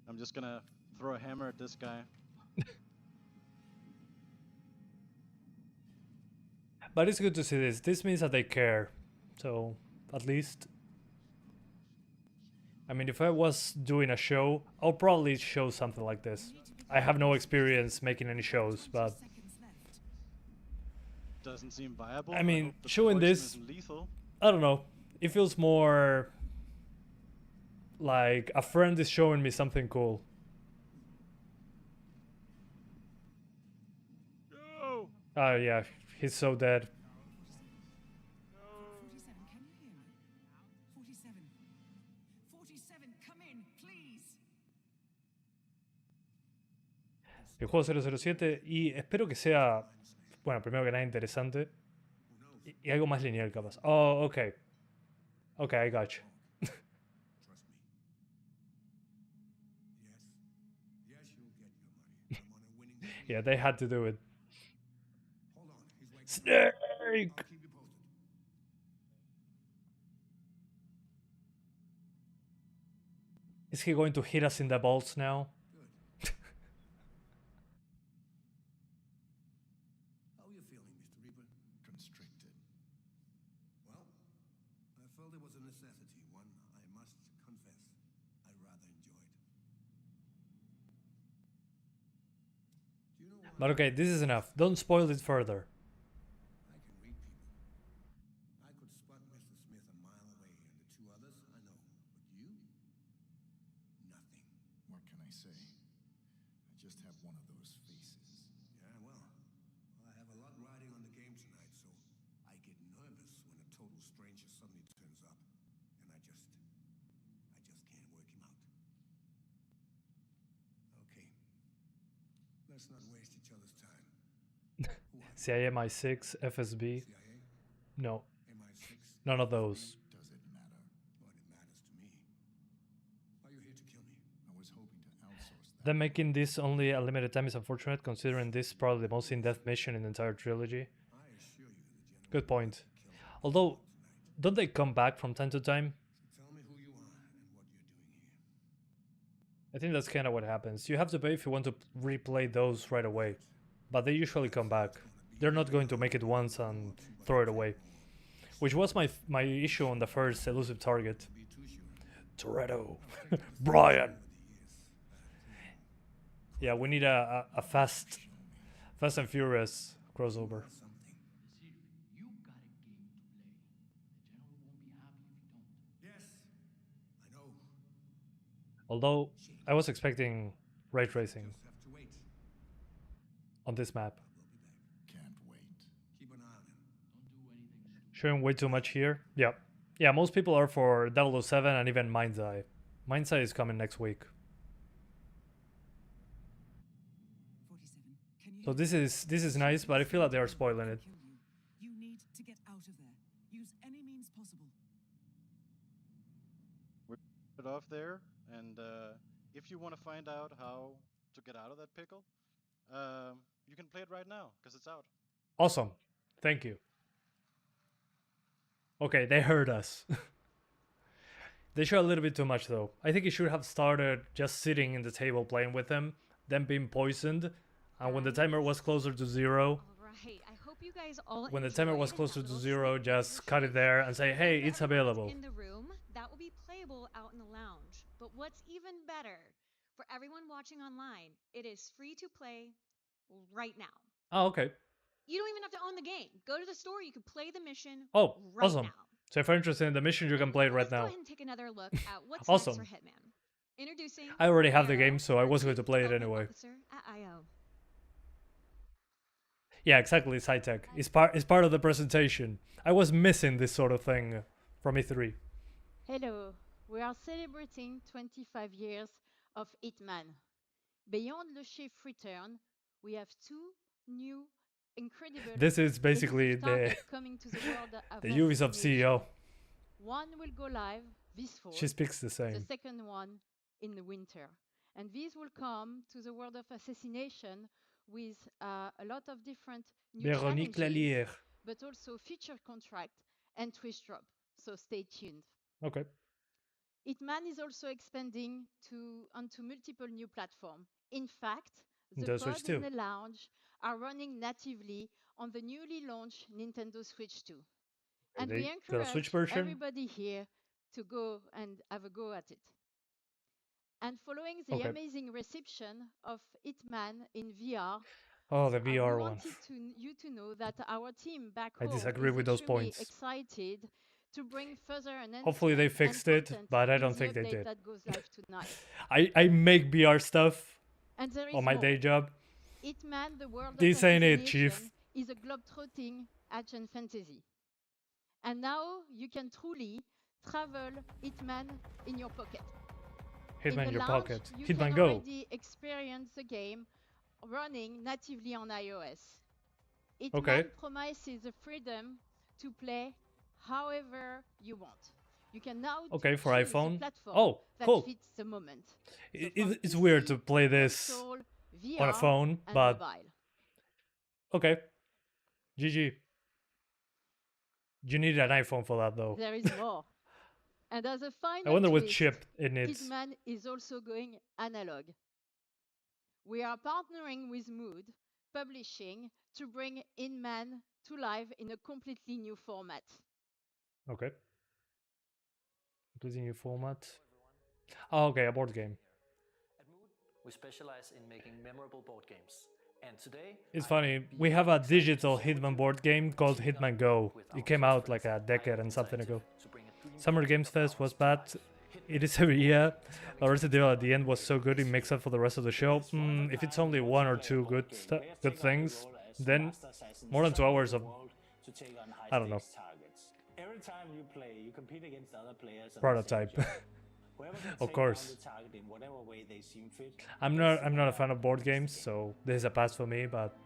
I'm just gonna throw a hammer at this guy. but it's good to see this. This means that they care. So, at least. I mean, if I was doing a show, I'll probably show something like this. I have no experience making any shows, but Doesn't seem viable. I mean, hope the showing poison this, isn't lethal. I don't know. It feels more like a friend is showing me something cool. No! Oh yeah, he's so dead. 47, can you hear me? 47. 47, come in, please. el juego 007 y espero que sea, bueno, primero que nada interesante y algo más lineal capaz. Oh, okay. Okay, I got you. Yeah, they had to do it. Snake! Is he going to hit us in the balls now? How are you feeling, Mr. Reaper? Constricted. Well, I felt it was a necessity, one I must confess I rather enjoyed. Do you know what? But okay, this is enough. Don't spoil it further. I can read people. I could spot Mr. Smith a mile away, and the two others I know. But you? Nothing. What can I say? I just have one of those faces. Yeah, well, I have a lot riding on the game tonight, so I get nervous when a total stranger suddenly turns up, and I just can't work him out. Okay, let's not waste each other's time. CIA MI6, FSB. CIA? No. MI6? None of those. Does it matter? But it matters to me. Are you here to kill me? I was hoping to outsource that. Them making this only a limited time is unfortunate, considering this is probably the most in-depth mission in the entire trilogy. I assure you the gentleman Good point. killed me Although, tonight. don't they come back from time to time? So tell me who you are and what you're doing here. I think that's kind of what happens. You have to pay if you want to replay those right away. But they usually come back. They're not going to make it once and throw it away. Which was my issue on the first elusive target. Toretto. Brian! Yeah, we need a Fast and Furious crossover. Yes, I know. Although, I was expecting ray tracing Just have to wait. on this map. We'll be back. Can't wait. Keep an eye on him. Showing way too much here. Yeah. Yeah, most people are for 007 and even Mind's Eye. Mind's Eye is coming next week. 47. Can you So this is nice, but I feel like they are spoiling it. kill you? You need to get out of there. Use any means possible. We're it off there, and if you want to find out how to get out of that pickle, you can play it right now because it's out. Awesome. Thank you. Okay, they heard us. They show a little bit too much though. I think he should have started just sitting in the table playing with them, then being poisoned, and when the timer was closer to 0, Alright, I hope you guys all when the timer was enjoyed and closer have to little 0, sneak just peeks cut it there and say, hey, for it's everyone available. in the room. That will be playable out in the lounge. But what's even better, for everyone watching online, it is free to play right now. Oh, okay. You don't even have to own the game. Go to the store, you can play the mission Oh, right awesome. now. So if you're interested in the mission, you can play it right Let's go now. ahead and take another look at what's Awesome. next for Hitman. Introducing I already have the Arrow, game, so I was going to play it Development anyway. Officer at IO. Yeah, exactly, SciTech. It's part of the presentation. I was missing this sort of thing from E3. Hello, we are celebrating 25 years of Hitman. Beyond the chief return, we have two new incredible This is basically elusive the targets coming to the world of the Ubisoft CEO. One will go live this fall. She speaks the The same. second one in the winter. And these will come to the world of assassination with a lot of different new Véronique challenges, Lallière. but also feature contract and twist drop. So stay tuned. Okay. Hitman is also expanding onto multiple new platforms. In fact, the Nintendo Switch pods 2. in the lounge are running natively on the newly launched Nintendo Switch 2. And we Got a encourage Switch version? everybody here to go and have a go at it. And following the Okay. amazing reception of Hitman in VR, Oh, the we VR one. wanted you to know that our team back I home disagree is with those extremely points. excited to bring further enhancements Hopefully they and fixed it, content but I in don't the think they update did. that goes live tonight. I make VR stuff And there is on my more. day job. Hitman, the world This of ain't it, assassination, Chief. is a globe-trotting action fantasy. And now you can truly travel Hitman in your pocket. Hitman in the your lounge, pocket. You Hitman can Go. already experience the game running natively on iOS. Hitman Okay. promises the freedom to play however you want. You can now Okay, for choose iPhone. a platform Oh, that cool. fits the moment. It's weird to play this console, on a VR, phone, and but mobile. okay. GG. You need an iPhone for that though. There is more. And as a final I wonder what twist, chip it needs. Hitman is also going analog. We are partnering with Mood Publishing to bring Hitman to life in a completely new format. Okay. Completely new format. Oh, okay, a board game. We specialize in making memorable board games. And today, It's funny, we have a digital Hitman board game called Hitman Go. It came out like a decade and something ago. Summer Games Fest was bad. It is every year. Our Resident Evil at the end was so good it makes up for the rest of the show. If it's only one or two good things, then more than 2 hours of, I don't know, Every time you play, you compete against other players. prototype. Of course. I'm not a fan of board games, so this is a pass for me, but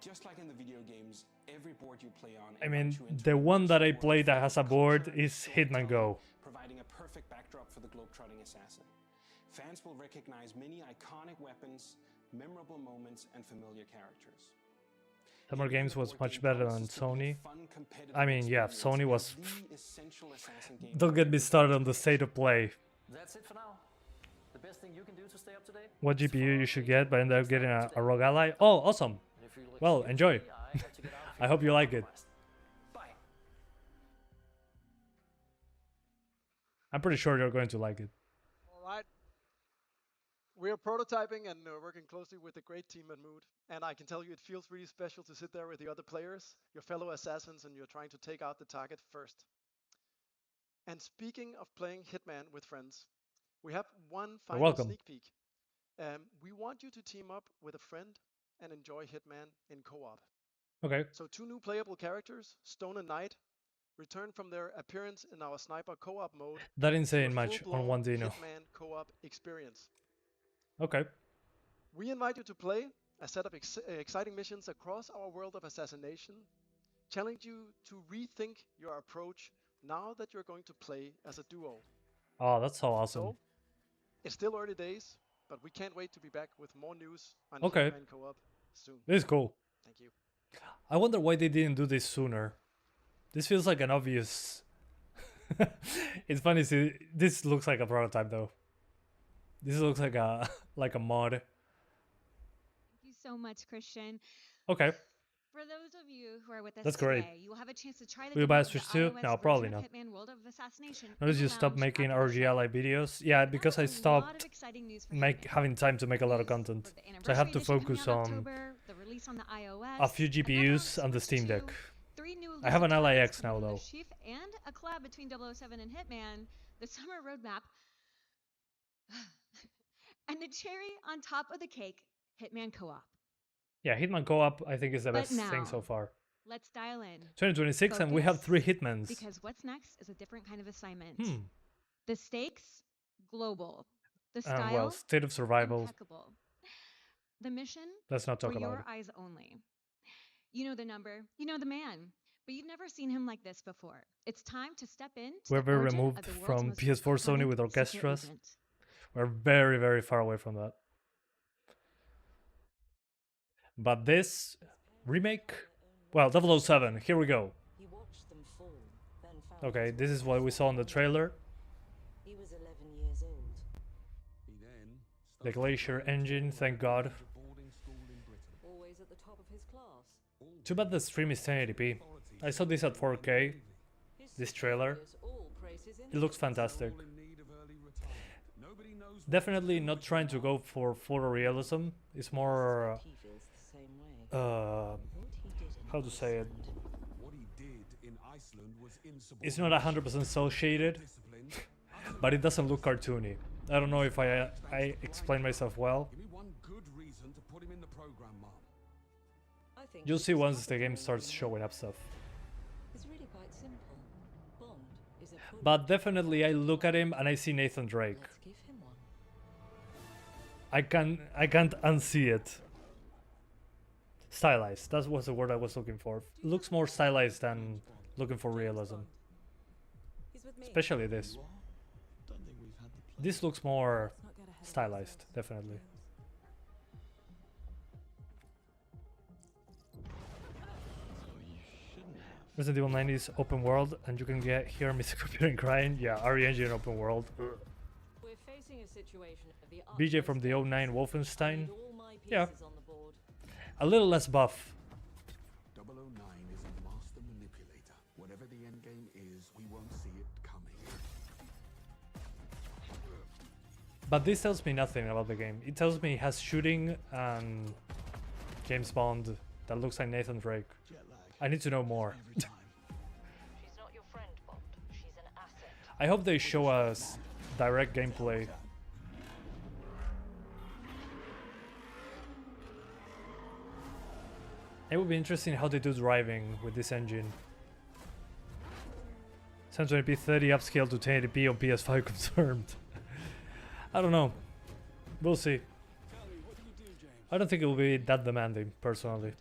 Just like in the video games, every board you play on, I mean, the one that I play that has a board is Hitman Go. providing a perfect backdrop for the globetrotting assassin. Fans will recognize many iconic weapons, memorable moments, and familiar characters. Summer Games was much better than Sony. I mean, yeah, Sony was... Don't get me started on the state of play. that's it for now. The best thing you can do to stay up to date. What GPU you should get, but end up getting a Rogue Ally. Oh, awesome. Well, enjoy. I hope you like it. I'm pretty sure you're going to like it. All right. We are prototyping and working closely with a great team at Mood. And I can tell you it feels really special to sit there with the other players, your fellow assassins, and you're trying to take out the target first. And speaking of playing Hitman with friends, we have one final sneak peek. We want you to team up with a friend and enjoy Hitman in co-op. Okay. So 2 new playable characters, Stone and Knight, return from their appearance in our sniper co-op mode. That didn't say much on one Dino. Hitman co-op experience. Okay. We invite you to play a set of exciting missions across our world of assassination, challenge you to rethink your approach now that you're going to play as a duo. Oh, that's so awesome. So, it's still early days, but we can't wait to be back with more news on Okay. Hitman co-op soon. This is cool. Thank you. I wonder why they didn't do this sooner. This feels like an obvious... It's funny, see, this looks like a prototype though. This looks like a mod. Thank you so much, Christian. Okay. For those of you who are with us That's today, great. you will have a chance to try the Will you buy a demo of Switch the too? iOS No, version probably of not. Hitman World of Assassination Notice in you the stopped lounge making after the show. RGLI videos. Yeah, because I There's a lot stopped of exciting news for having time to make a lot of content. So I have to focus on October, the release on the iOS, a few GPUs and the Steam Deck. 3 new I have an little LIX titles now coming though. to Chief and a collab between 007 and Hitman, the summer roadmap, and the cherry on top of the cake, Hitman co-op. Yeah, Hitman co-op I think is the But best thing now, so far. Let's dial in. 2026 and we have 3 Focus, Hitmans. Because what's next is a different kind of assignment. The stakes, global. The And style, well, state of survival. impeccable. The mission, Let's not talk for about your it. eyes only. You know the number, you know the man, but you've never seen him like this before. It's time to step in. We're very removed from PS4 Sony with orchestras. We're very, very far away from that. But this remake, well, 007, here we go. Okay, this is what we saw in the trailer. He was 11 years old. The Glacier engine, thank God. Always at the top of his class. Too bad the stream is 1080p. I saw this at 4K, this trailer. It looks fantastic. Definitely not trying to go for photorealism. It's more... how to say it? It's not 100% cel shaded, but it doesn't look cartoony. I don't know if I explain myself well. You'll see once the game starts showing up stuff. It's really quite simple. Bond is a But definitely I look at him and I see Nathan Drake. Let's give him one. I can't unsee it. Stylized. That was the word I was looking for. Looks more stylized than looking for realism. Especially this. This looks more stylized, definitely. Resident Evil 9 is open world, and you can hear Mr. Computer crying. Yeah, RE Engine open world. We're facing a situation of the BJ from the 09 Wolfenstein. Yeah. A little less buff. 009 is a master manipulator. Whatever the end game is, we won't see it coming. But this tells me nothing about the game. It tells me it has shooting and James Bond that looks like Nathan Drake. I need to know more. She's not your friend, Bond. She's an asset. I hope they show us direct gameplay. It would be interesting how they do driving with this engine. 720p 30 upscale to 1080p on PS5 confirmed. I don't know. We'll see. I don't think it will be that demanding, personally.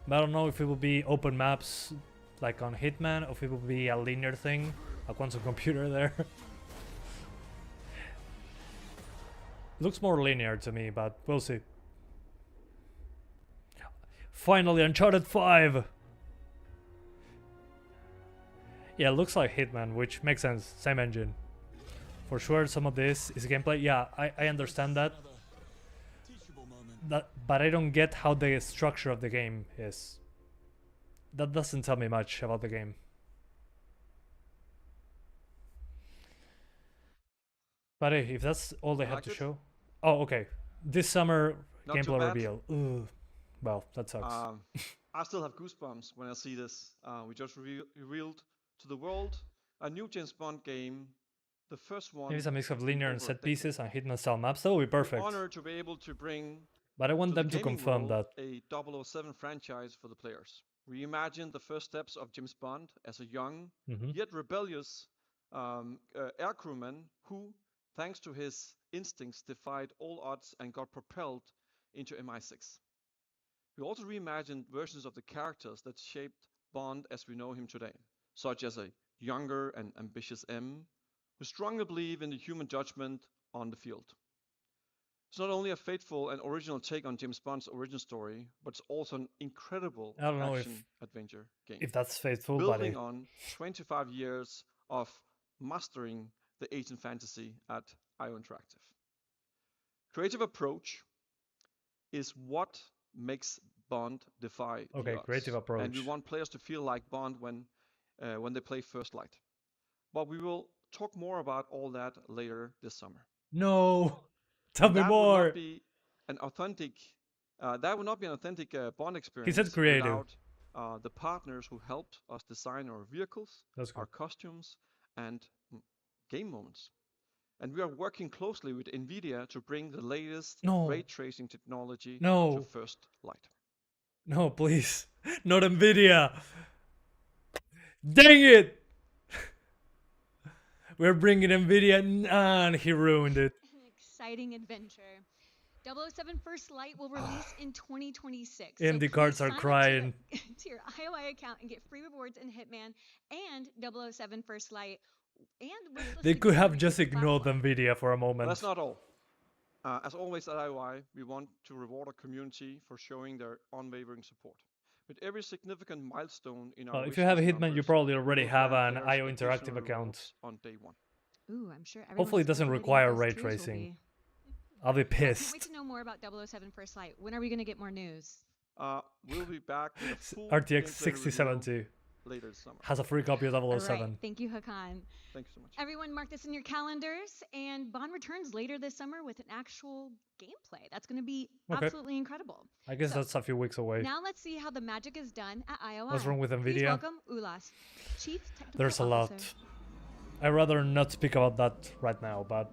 But I don't know if it will be open maps like on Hitman, or if it will be a linear thing, a quantum computer there. Looks more linear to me, but we'll see. Finally, Uncharted 5! Yeah, it looks like Hitman, which makes sense. Same engine. For sure, some of this is gameplay. Yeah, I understand that. But I don't get how the structure of the game is. That doesn't tell me much about the game. But hey, if that's all they have to show... Oh, okay. This summer, gameplay reveal. Ugh. Well, that sucks. I still have goosebumps when I see this. We just revealed to the world a new James Bond game. The first one. Maybe it's a mix of linear and set pieces and Hitman style maps. That would be perfect. We're honored to be able to bring. But I want them to confirm that. A 007 franchise for the players. Reimagine the first steps of James Bond as a young, yet rebellious air crewman who, thanks to his instincts, defied all odds and got propelled into MI6. We also reimagined versions of the characters that shaped Bond as we know him today, such as a younger and ambitious M, who strongly believe in the human judgment on the field. It's not only a faithful and original take on James Bond's origin story, but it's also an incredible action-adventure game. If that's faithful, building on 25 years of mastering the agent fantasy at IO Interactive. Creative approach is what makes Bond defy the odds. Creative approach. And we want players to feel like Bond when they play First Light. But we will talk more about all that later this summer. No! Tell me more! Would not be an authentic, that would not be an authentic Bond experience. He said creative. Without the partners who helped us design our vehicles, our costumes, and game moments. And we are working closely with NVIDIA to bring the latest ray tracing technology to First Light. No, please. Not NVIDIA! Dang it! We're bringing NVIDIA and he ruined it. An exciting adventure. 007 First Light will release in 2026. AMD cards are crying. To your IOI account and get free rewards in Hitman and 007 First Light. And they could have just ignored NVIDIA for a moment. But that's not all. As always at IOI, we want to reward our community for showing their unwavering support. With every significant milestone in our if you have a Hitman, you probably already have an IO Interactive account. On day one. Ooh, I'm sure. Hopefully, it doesn't require ray tracing. I'll be pissed. I can't wait to know more about 007 First Light. When are we going to get more news? We'll be back with a full RTX 6070 later this summer. Has a free copy of 007. Right. Thank you, Hakan. Thank you so much. Everyone, mark this in your calendars. And Bond returns later this summer with an actual gameplay. That's going to be absolutely incredible. I guess that's a few weeks away. Now let's see how the magic is done at IOI. What's wrong with NVIDIA? Please welcome Ulas, Chief Technical There's a Officer. lot. I'd rather not speak about that right now, but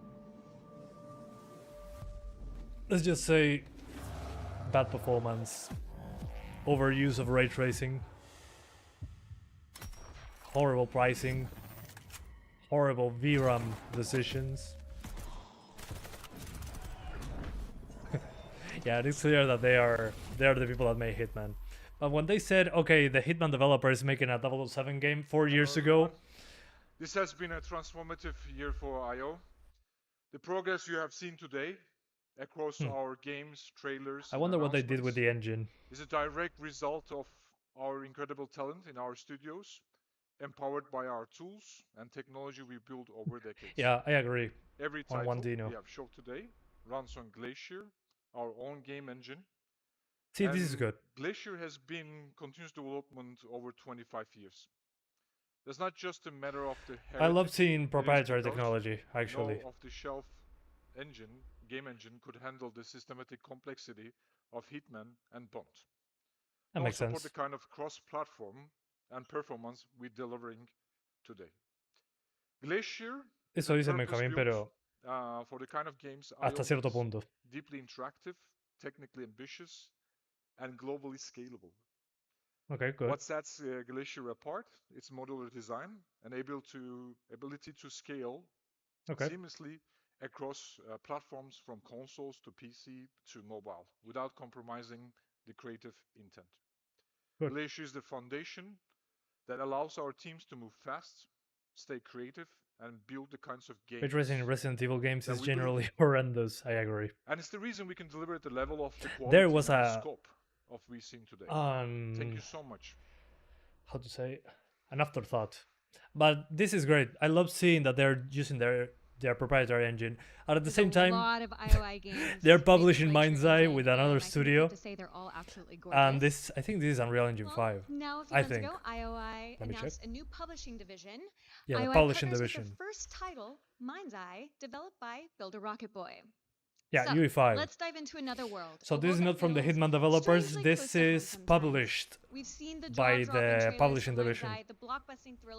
let's just say bad performance, overuse of ray tracing, horrible pricing, horrible VRAM decisions. Yeah, it is clear that they are the people that made Hitman. But when they said, okay, the Hitman developer is making a 007 game 4 years ago. This has been a transformative year for IO. The progress you have seen today across our games, trailers, I wonder what they did with the engine. Is a direct result of our incredible talent in our studios, empowered by our tools and technology we built over decades. Yeah, I agree. Every title we have shown today runs on Glacier, our own game engine. See, this is good. Glacier has been continuous development over 25 years. It's not just a matter of the heritage. I love seeing proprietary technology, actually. No off-the-shelf game engine could handle the systematic complexity of Hitman and Bond. That makes sense. Support the kind of cross-platform and performance we're delivering today. Glacier Eso dice Benjamín, pero for the kind of games hasta cierto punto. Deeply interactive, technically ambitious, and globally scalable. Okay, good. What sets Glacier apart? Its modular design and ability to scale seamlessly across platforms from consoles to PC to mobile without compromising the creative intent. Good. Glacier is the foundation that allows our teams to move fast, stay creative, and build the kinds of games. Ray tracing in Resident Evil games is generally horrendous. I agree. And it's the reason we can deliver at the level of the quality there was and scope of we seen today. Thank you so much. How to say? An afterthought. But this is great. I love seeing that they're using their proprietary engine. And at the same time, they're publishing Mind's Eye with another studio. And this, I think this is Unreal Engine 5. Now, a few months ago, IOI announced a new publishing division. Yeah, IOI the publishing partners division. with their first title, Mind's Eye, developed by Builder Rocket Boy. Yeah, so, UI5. Let's dive into another world. So this is not from the Hitman developers. This is published by the publishing division.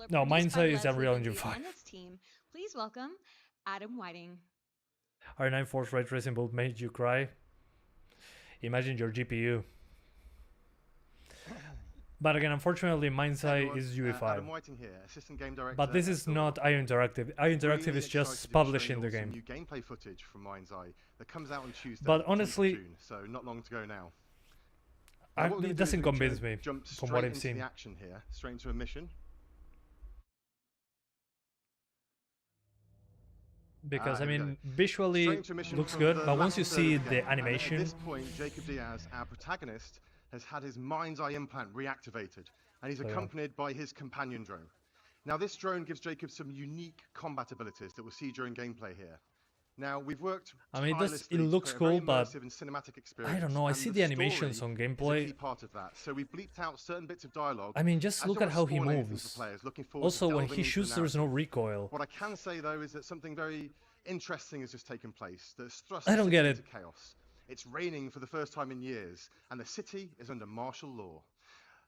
No, Mind's Eye is Unreal Engine 5. Please welcome Adam Whiting. R9 Force Ray Tracing will make you cry. Imagine your GPU. But again, unfortunately, Mind's Eye is UI5. Adam Whiting here, assistant game director. But this is not IO Interactive. IO Interactive is just publishing the game. New gameplay footage from Mind's Eye that comes out on Tuesday. But honestly, June, so not long to go now. It doesn't convince me from what I've seen. The action here, straight into a mission. Because I mean, visually looks good, but once you see the animation. At this point, Jacob Diaz, our protagonist, has had his Mind's Eye implant reactivated, and he's accompanied by his companion drone. Now, this drone gives Jacob some unique combat abilities that we'll see during gameplay here. Now, we've worked. I mean, it looks cool, but I don't know. I see the animations on gameplay. Key part of that. So we bleeped out certain bits of dialogue. I mean, just look at how he moves. Also, when he shoots, there's no recoil. What I can say though is that something very interesting has just taken place. That's thrust I don't get it. Into chaos. It's raining for the first time in years, and the city is under martial law.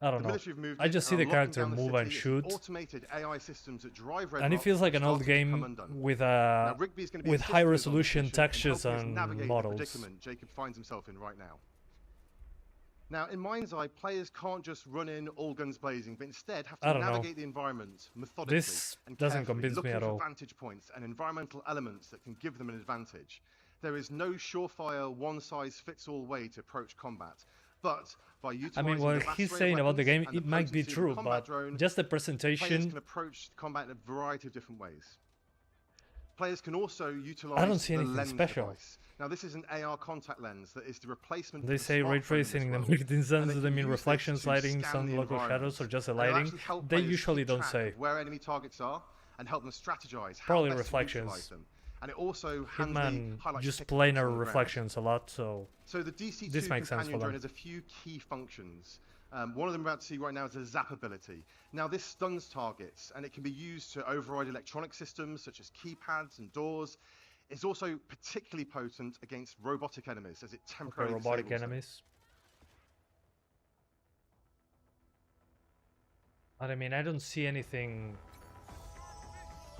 I don't know. I just see the character move and shoot. Automated AI systems that drive and it feels like an old game with high resolution textures and models. Predicament Jacob finds himself in right now. Now, in Mind's Eye, players can't just run in all guns blazing, but instead have to navigate the environment methodically and doesn't convince me at all. Looking for vantage points and environmental elements that can give them an advantage. There is no surefire, one-size-fits-all way to approach combat. But by utilizing what he's saying about the game, it might be true, but just the presentation. Players can approach combat in a variety of different ways. Players can also utilize I don't see anything lens special. Device. Now, this is an AR contact lens that is the replacement. They say ray tracing in the marketing sense. They mean reflections, lighting, some local shadows, or just the lighting. They usually don't say. Where enemy targets are and help them strategize. Probably reflections. And it also Hitman just planar reflections a lot, so the DC2 this makes sense for them. Drone has a few key functions. One of them we're about to see right now is a zap ability. Now this stuns targets, and it can be used to override electronic systems such as keypads and doors. It's also particularly potent against robotic enemies, as it temporarily robotic enemies. But I mean, I don't see anything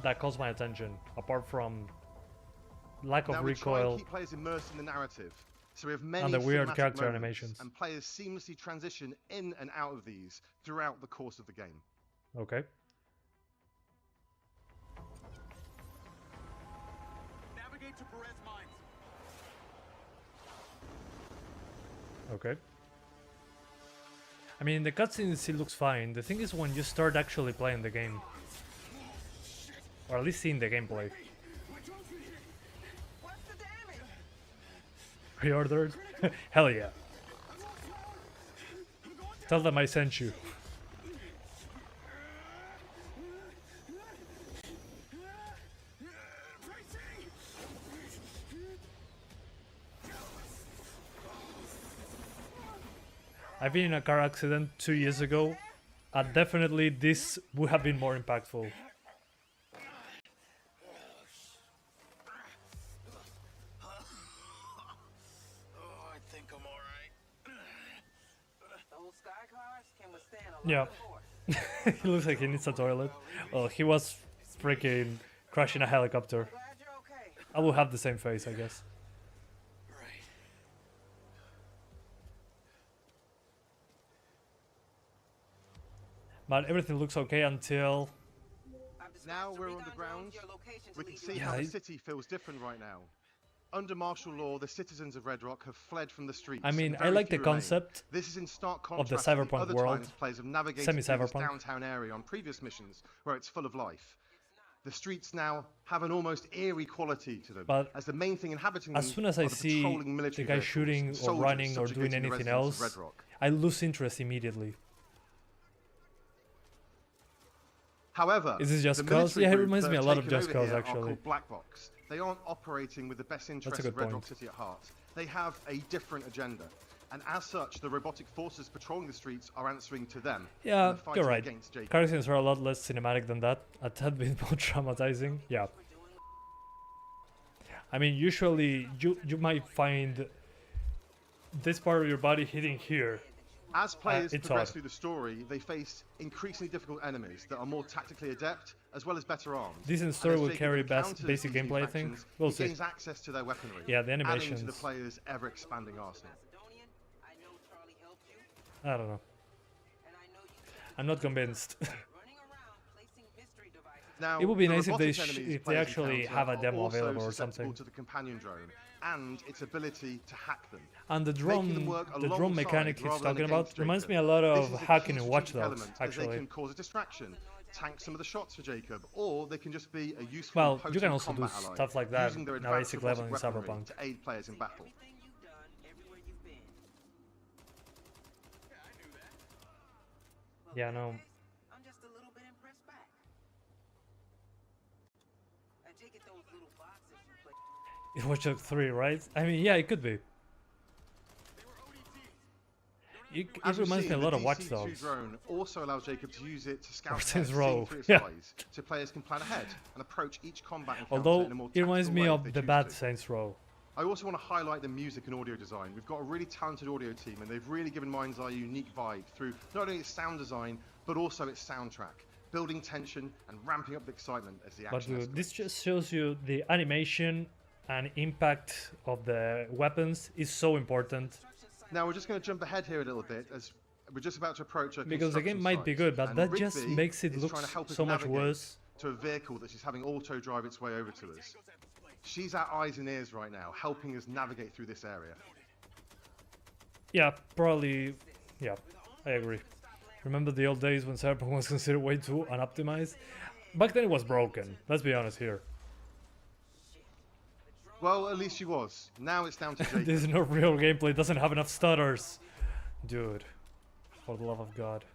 that calls my attention apart from lack of recoil. We try and keep players immersed in the narrative, so we have many and the weird character moments, animations. And players seamlessly transition in and out of these throughout the course of the game. Okay. Navigate to Perez Mines. Okay. I mean, the cutscene still looks fine. The thing is when you start actually playing the game. Or at least seeing the gameplay. Pre-ordered? Hell yeah. Tell them I sent you. I've been in a car accident 2 years ago, and definitely this would have been more impactful. Yeah. He looks like he needs a toilet. Well, he was freaking crashing a helicopter. I will have the same face, I guess. But everything looks okay until... Now we're on the ground. We can see how the city feels different right now. Under martial law, the citizens of Red Rock have fled from the streets. I mean, I like the concept this is in stark of the contrast to cyberpunk other world, times players have navigated through this semi-cyberpunk. downtown area on previous missions where it's full of life. The streets now have an almost eerie quality to them, But as the main thing inhabiting as them soon as I are the see patrolling military the guy vehicles, shooting or soldiers running or doing subjugating the anything residents of else, Red Rock. I lose interest immediately. However, Is this Just the Cause? military Yeah, it group reminds that me a have lot of taken Just over Cause, here are actually. called Black Box. They aren't operating with the best interests good of Red Rock point. City at heart. They have a different agenda. And as such, the robotic forces patrolling the streets are answering to them. Yeah, and they're you're fighting right. against Jacob. Car scenes are a lot less cinematic than that. A tad bit more traumatizing. Yeah. I mean, usually you might find this part of your body hitting here. As players it's progress odd. through the story, they face increasingly difficult enemies that are more tactically adept, as well as better armed. Decent story will carry basic gameplay, I think. We'll he see. gains access to their weaponry, Yeah, the adding to the animations. player's ever-expanding arsenal. I don't know. I'm not convinced. Now, It would be the nice if they robotic enemies if they players actually encounter have a are demo also available or susceptible something. to the companion drone and its ability to hack them. And the making them drone, work the drone alongside mechanic he's rather than talking about against reminds Jacob. me a lot This of is a hacking key in Watch strategic Dogs, element, as they actually. can cause a distraction, tank some of the shots for Jacob, or they can just be a useful Well, you can potent also do combat ally, stuff like that using their in a advanced basic level in robotic weaponry Cyberpunk. to aid players in battle. Yeah, no. In Watch Dogs 3, right? I mean, yeah, it could be. It As we've reminds me a seen, lot the of Watch DC2 Dogs. drone also allows Jacob to use it to scout Or ahead, Saints seeing Row. through its Yeah. eyes, so players can plan ahead and approach each combat encounter Although in a more it reminds tactical me way of if they the choose bad to. Saints Row. I also want to highlight the music and audio design. We've got a really talented audio team, and they've really given Mind's Eye a unique vibe through not only its sound design, but also its soundtrack, building tension and ramping up the excitement as the But action escalates. this just shows you the animation and impact of the weapons is so important. Now we're just going to jump ahead here a little bit as we're just about to approach a Because the game construction might be site, good, but and that just Rigby makes it is look trying to help us so much navigate worse. to a vehicle that she's having auto drive its way over to us. She's our eyes and ears right now, helping us navigate through this area. Yeah, probably. Yeah, I agree. Remember the old days when Cyberpunk was considered way too unoptimized? Back then it was broken. Let's be honest here. Well, at least she was. Now it's down to Jacob. This is not real gameplay. It doesn't have enough stutters. Dude, for the love of God.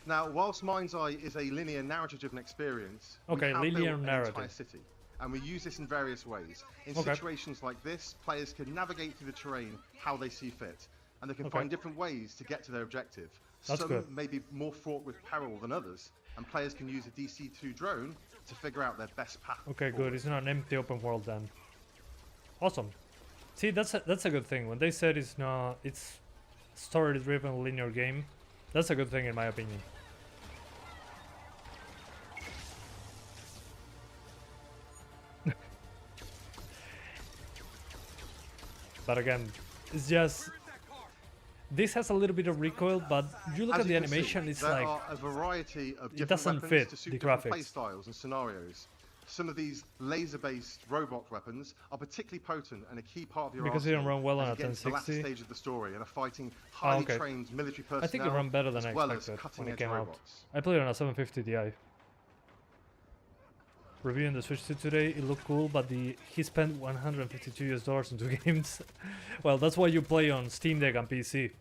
Now, whilst Mind's Eye is a linear narrative-driven experience, Okay, we have linear built an narrative. entire city, and we use this in various ways. In Okay. situations like this, players can navigate through the terrain how they see fit, and they can Okay. find different ways to get to their objective. That's Some good. may be more fraught with peril than others, and players can use a DC2 drone to figure out their best path. Okay, forward. good. It's not an empty open world then. Awesome. See, that's a good thing. When they said it's story-driven linear game, that's a good thing in my opinion. But again, it's just this has a little bit of recoil, but you look As at the you can see, animation, it's there like are a variety of it different doesn't weapons fit to suit the different graphics. play styles and scenarios. Some of these laser-based robot weapons are particularly potent and a key part of your because arsenal it run well on a as you get into the last 1060. stage of the story and are fighting highly trained military personnel. I think it ran better than I as well expected as when it cutting-edge came robots. out. I played it on a 750 Ti. Reviewing the Switch 2 today, it looked cool, but he spent $152 on 2 games. Well, that's why you play on Steam Deck and PC.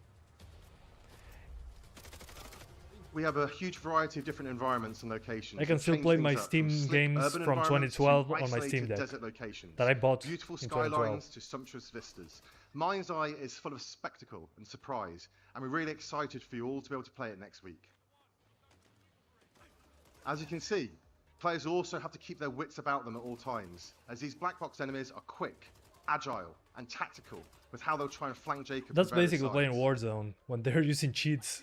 We have a huge variety of different environments and locations. I can still play my Steam games from 2012 on my Steam Deck that I bought beautiful in 2012. skylines to sumptuous vistas. Mind's Eye is full of spectacle and surprise, and we're really excited for you all to be able to play it next week. As you can see, players also have to keep their wits about them at all times, as these black box enemies are quick, agile, and tactical with how they'll try and flank Jacob. That's basically playing Warzone when they're using cheats.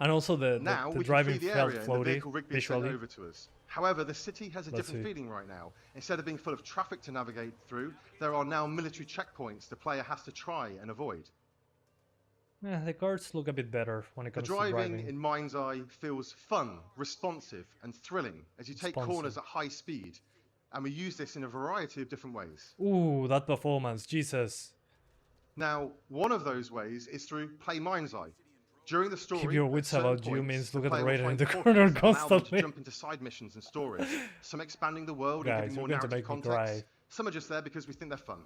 And also the driving felt floaty visually. Over to us. However, the city has a different feeling right now. Instead of being full of traffic to navigate through, there are now military checkpoints the player has to try and avoid. Yeah, the cards look a bit better when it comes to driving. The driving. driving in Mind's Eye feels fun, responsive, and thrilling as you take corners at high speed. And we use this in a variety of different ways. Ooh, that performance, Jesus. Now, one of those ways is through Play Mind's Eye. During the story, keep your wits about you means look at the radar in the corner corner constantly. To jump into side missions and stories. Some expanding the world and giving more narrative context. Some are just there because we think they're fun.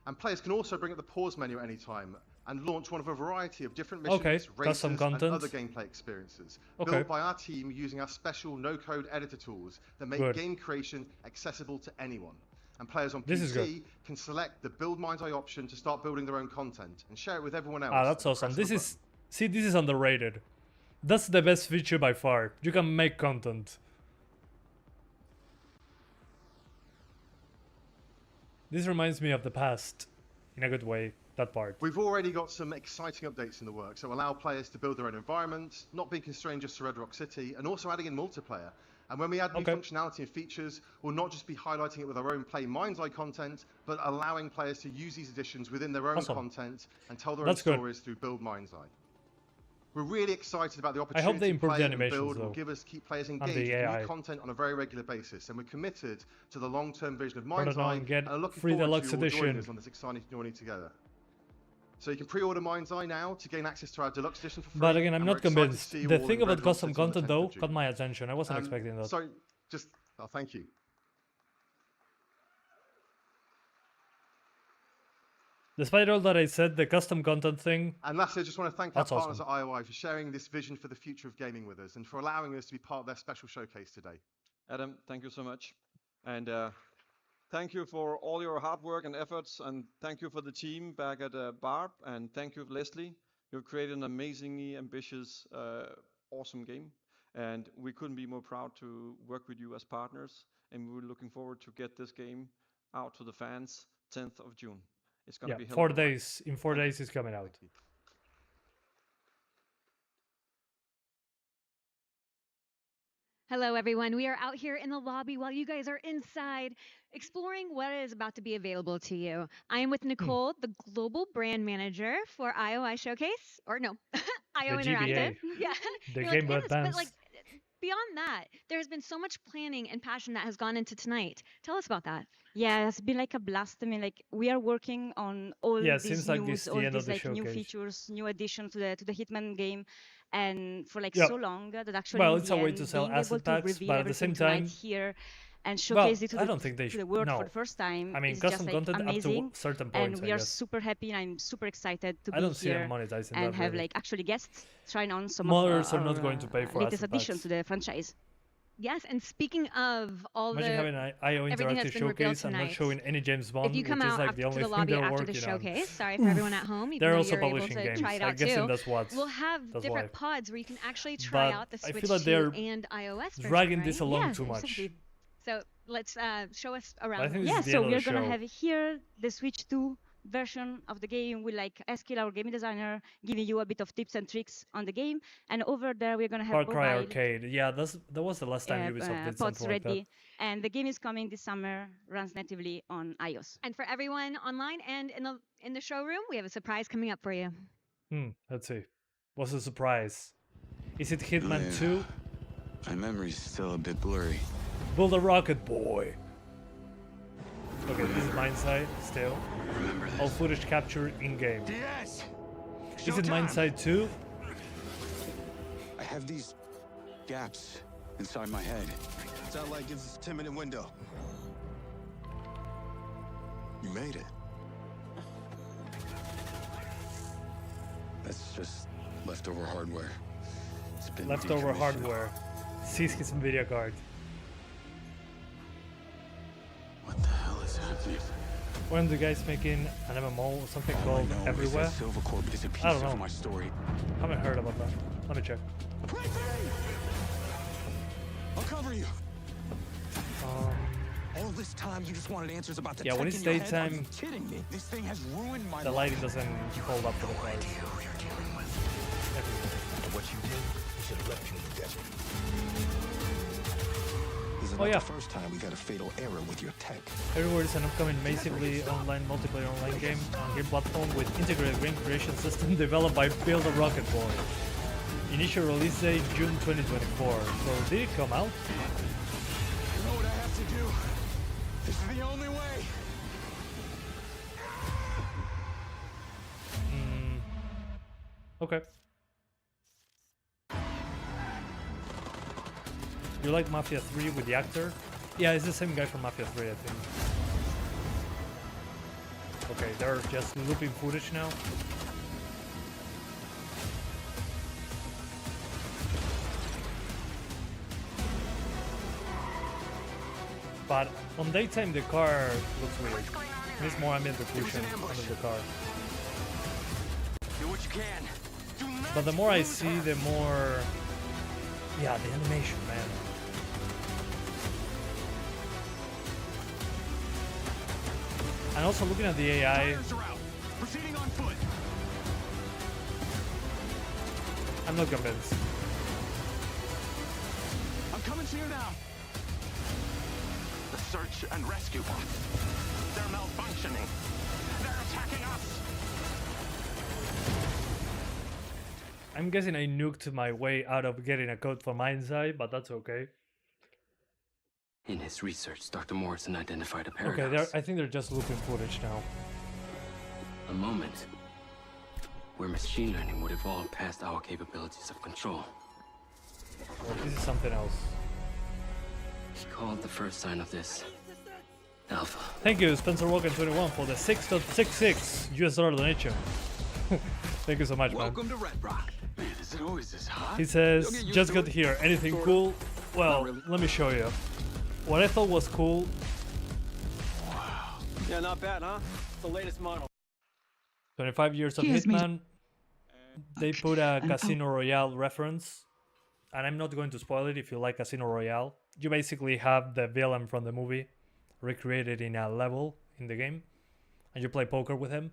And players can also bring up the pause menu at any time and launch one of a variety of different missions, races, and other gameplay experiences built by our team using our special no-code editor tools that make game creation accessible to anyone. And players on PC can select the Build Mind's Eye option to start building their own content and share it with everyone else. Ah, that's awesome. This is underrated. That's the best feature by far. You can make content. This reminds me of the past, in a good way, that part. We've already got some exciting updates in the works that will allow players to build their own environments, not being constrained just to Red Rock City, and also adding in multiplayer. And when we add new functionality and features, we'll not just be highlighting it with our own Play Mind's Eye content, but allowing players to use these additions within their own content and tell their own stories through Build Mind's Eye. We're really excited about the opportunity I hope they improve to the play animations, and build though, will keep players engaged with new content on a very regular basis, and we're committed to the long-term vision of Mind's Eye and are looking forward to you all joining us on this exciting journey together. So you can pre-order Mind's Eye now to gain access to our deluxe edition for free. But again, I'm not convinced. The thing about custom content, though, caught my attention. I wasn't expecting that. Sorry, just thank you. Despite all that I said, the custom content thing... And lastly, I just want to thank our partners at IOI for sharing this vision for the future of gaming with us and for allowing us to be part of their special showcase today. Adam, thank you so much. And thank you for all your hard work and efforts, and thank you for the team back at Barb, and thank you, Leslie. You've created an amazingly ambitious, awesome game, and we couldn't be more proud to work with you as partners, and we're looking forward to get this game out to the fans 10th of June. It's going to be 4 days. In 4 days, it's coming out. Hello, everyone. We are out here in the lobby while you guys are inside exploring what is about to be available to you. I am with Nicole, the global brand manager for IOI Showcase, or no, IO Interactive. Yeah, the Game Boy Advance. But like beyond that, there has been so much planning and passion that has gone into tonight. Tell us about that. Yeah, it's been like a blast. I mean, like we are working on all these news, all these like new features, new additions to the Hitman game, and for like so long that actually it's a way to sell asset packs, but at the same time here and showcase it to I don't think they should. The world for the first time. I mean, it's custom just, like, content amazing, up to certain points. And we are super happy, and I'm super excited to be here and have like actually guests trying on some Modders of are not going to pay for latest addition to the franchise. Yes, and speaking of all Imagine having an IO Interactive showcase and not showing any James Bond, if you come out like the only to the lobby thing they're after the working showcase, sorry for everyone at home, even they're though also you're able publishing to games. try it out too. We'll have different pods where you can actually try out the Switch 2 and iOS version, dragging this along too much. Exactly. So let's show us around. Yeah, so we're gonna have here the Switch 2 version of the game with like Eskil, our game designer, giving you a bit of tips and tricks on the game, and over there we're gonna have Far Cry Arcade. Yeah, that was the last time Ubisoft did pods something ready, like that. And the game is coming this summer, runs natively on iOS. And for everyone online and in the showroom, we have a surprise coming up for you. Let's see. What's the surprise? Is it Hitman 2? My memory's still a bit blurry. Build a rocket, boy. Okay, this is mine side still. All footage captured in game. Is it mine side too? I have these gaps inside my head. Satellite gives us a 10-minute window. You made it. That's just leftover hardware. It's been Leftover decommissioned. hardware. Seize his Nvidia card. What the hell is happening? One of the guys making an MMO or something called Everywhere. Silver Corp is a piece I don't know. of my story. Haven't heard about that. Let me check. I'll cover you. All this time you just wanted answers about the Yeah, tech when it's in your head? Are daytime, you kidding me? This thing has ruined my the life. lighting doesn't hold up for the cars. After what you did, you should have left me in the desert. This is Oh, not yeah. the first time we got a fatal error with your tech. Everywhere is an upcoming massively online multiplayer online game on game platform with integrated game creation system developed by Build a Rocket Boy. Initial release date June 2024. So did it come out? You know what I have to do? This is the only way. Okay. You like Mafia 3 with the actor? Yeah, it's the same guy from Mafia 3, I think. Okay, they're just looping footage now. But on daytime the car looks weird. Needs more ambient occlusion under the car. Do what you can. But the more I see, the more... Yeah, the animation, man. And also looking at the AI... Proceeding on foot. I'm not convinced. I'm coming to you now. The search and rescue bots. They're malfunctioning. They're attacking us. I'm guessing I nuked my way out of getting a code for Mind's Eye, but that's okay. In his research, Dr. Morrison identified a paradox. Okay, I think they're just looping footage now. A moment where machine learning would evolve past our capabilities of control. Well, this is something else. He called the first sign of this Alpha. Thank you, Spencer Walken 21 for the 6.66 US dollar donation. Thank you so much, man. Welcome to Red Rock. Man, is it always this hot? He says, just got here. Anything cool? Well, let me show you. What I thought was cool. Yeah, not bad, huh? The latest model. 25 years of Hitman. They put a Casino Royale reference. And I'm not going to spoil it if you like Casino Royale. You basically have the villain from the movie recreated in a level in the game. And you play poker with him.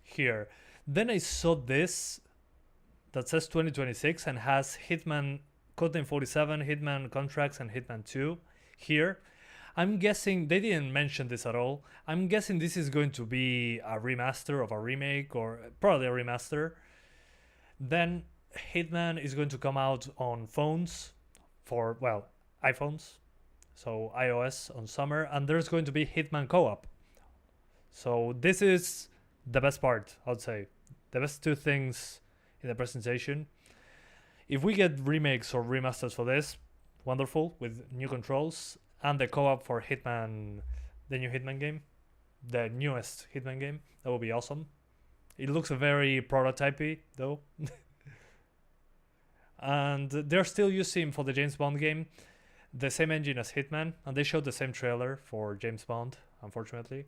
Here. Then I saw this that says 2026 and has Hitman Codename 47, Hitman Contracts, and Hitman 2 here. I'm guessing they didn't mention this at all. I'm guessing this is going to be a remaster of a remake or probably a remaster. Then Hitman is going to come out on phones for, well, iPhones. So iOS on summer, and there's going to be Hitman co-op. So this is the best part, I would say. The best two things in the presentation. If we get remakes or remasters for this, wonderful, with new controls, and the co-op for Hitman, the new Hitman game, the newest Hitman game, that would be awesome. It looks very prototypey, though. And they're still using, for the James Bond game, the same engine as Hitman, and they showed the same trailer for James Bond, unfortunately.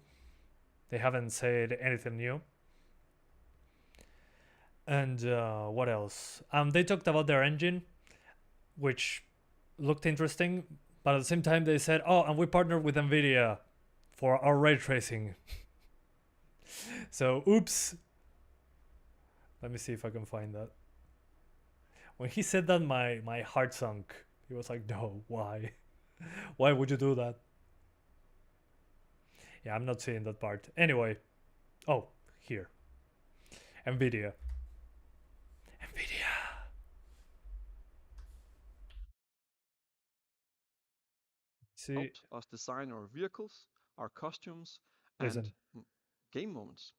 They haven't said anything new. And what else? They talked about their engine, which looked interesting, but at the same time they said, oh, and we partnered with NVIDIA for our ray tracing. So, oops. Let me see if I can find that. When he said that, my heart sunk. He was like, no, why? Why would you do that? Yeah, I'm not seeing that part. Anyway. Oh, here. NVIDIA. helped us design our vehicles, our costumes, and game moments.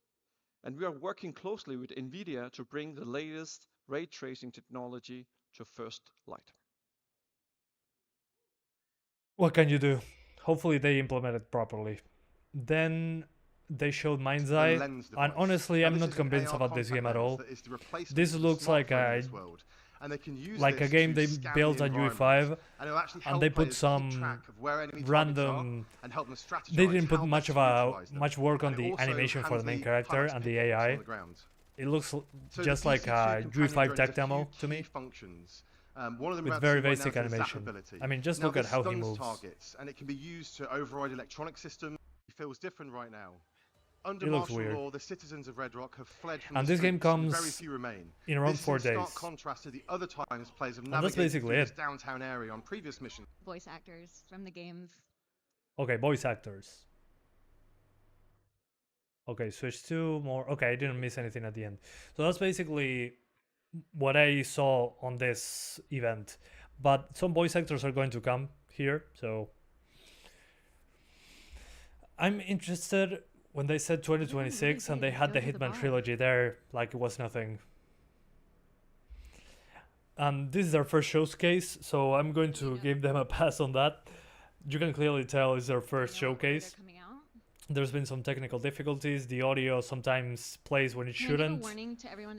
And we are working closely with NVIDIA to bring the latest ray tracing technology to first light. What can you do? Hopefully they implement it properly. Then they showed Mind's Eye, and honestly, I'm not convinced about this game at all. This looks like a game they built on UE5, and they put some random. They didn't put much work on the animation for the main character and the AI. It looks just like a UE5 tech demo to me. With very basic animation. I mean, just look at how he moves. And it can be used to override electronic systems. It feels different right now. Under It looks martial weird. law, the citizens of Red Rock have fled from And the this game streets, comes very few remain. in around this 4 is in days. stark contrast to the other times players have And that's navigated basically through this it. downtown area on previous missions. Voice actors from the games. Okay, voice actors. Okay, switch to more. Okay, I didn't miss anything at the end. So that's basically what I saw on this event. But some voice actors are going to come here, so I'm interested. When they said 2026 and they had the Hitman trilogy there, like it was nothing. And this is their first showcase, so I'm going to give them a pass on that. You can clearly tell it's their first showcase. There's been some technical difficulties. The audio sometimes plays when it shouldn't.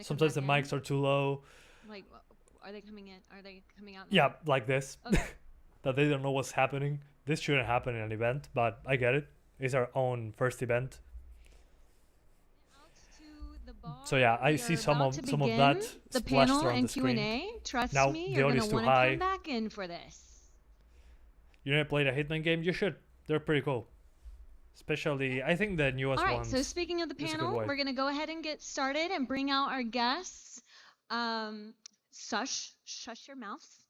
Sometimes the mics are too low. Like, are they coming in? Are they coming out now? Yeah, like this. Okay. That they don't know what's happening. This shouldn't happen in an event, but I get it. It's our own first event. So yeah, I see some of that splashed around the screen. Q&A. Trust now me, the you're audio gonna is too want to high. come back in for this. You never played a Hitman game? You should. They're pretty cool. Especially, I think the newest All right, ones. so speaking of the panel, we're going to go ahead and get started and bring out our guests. Shush your mouths.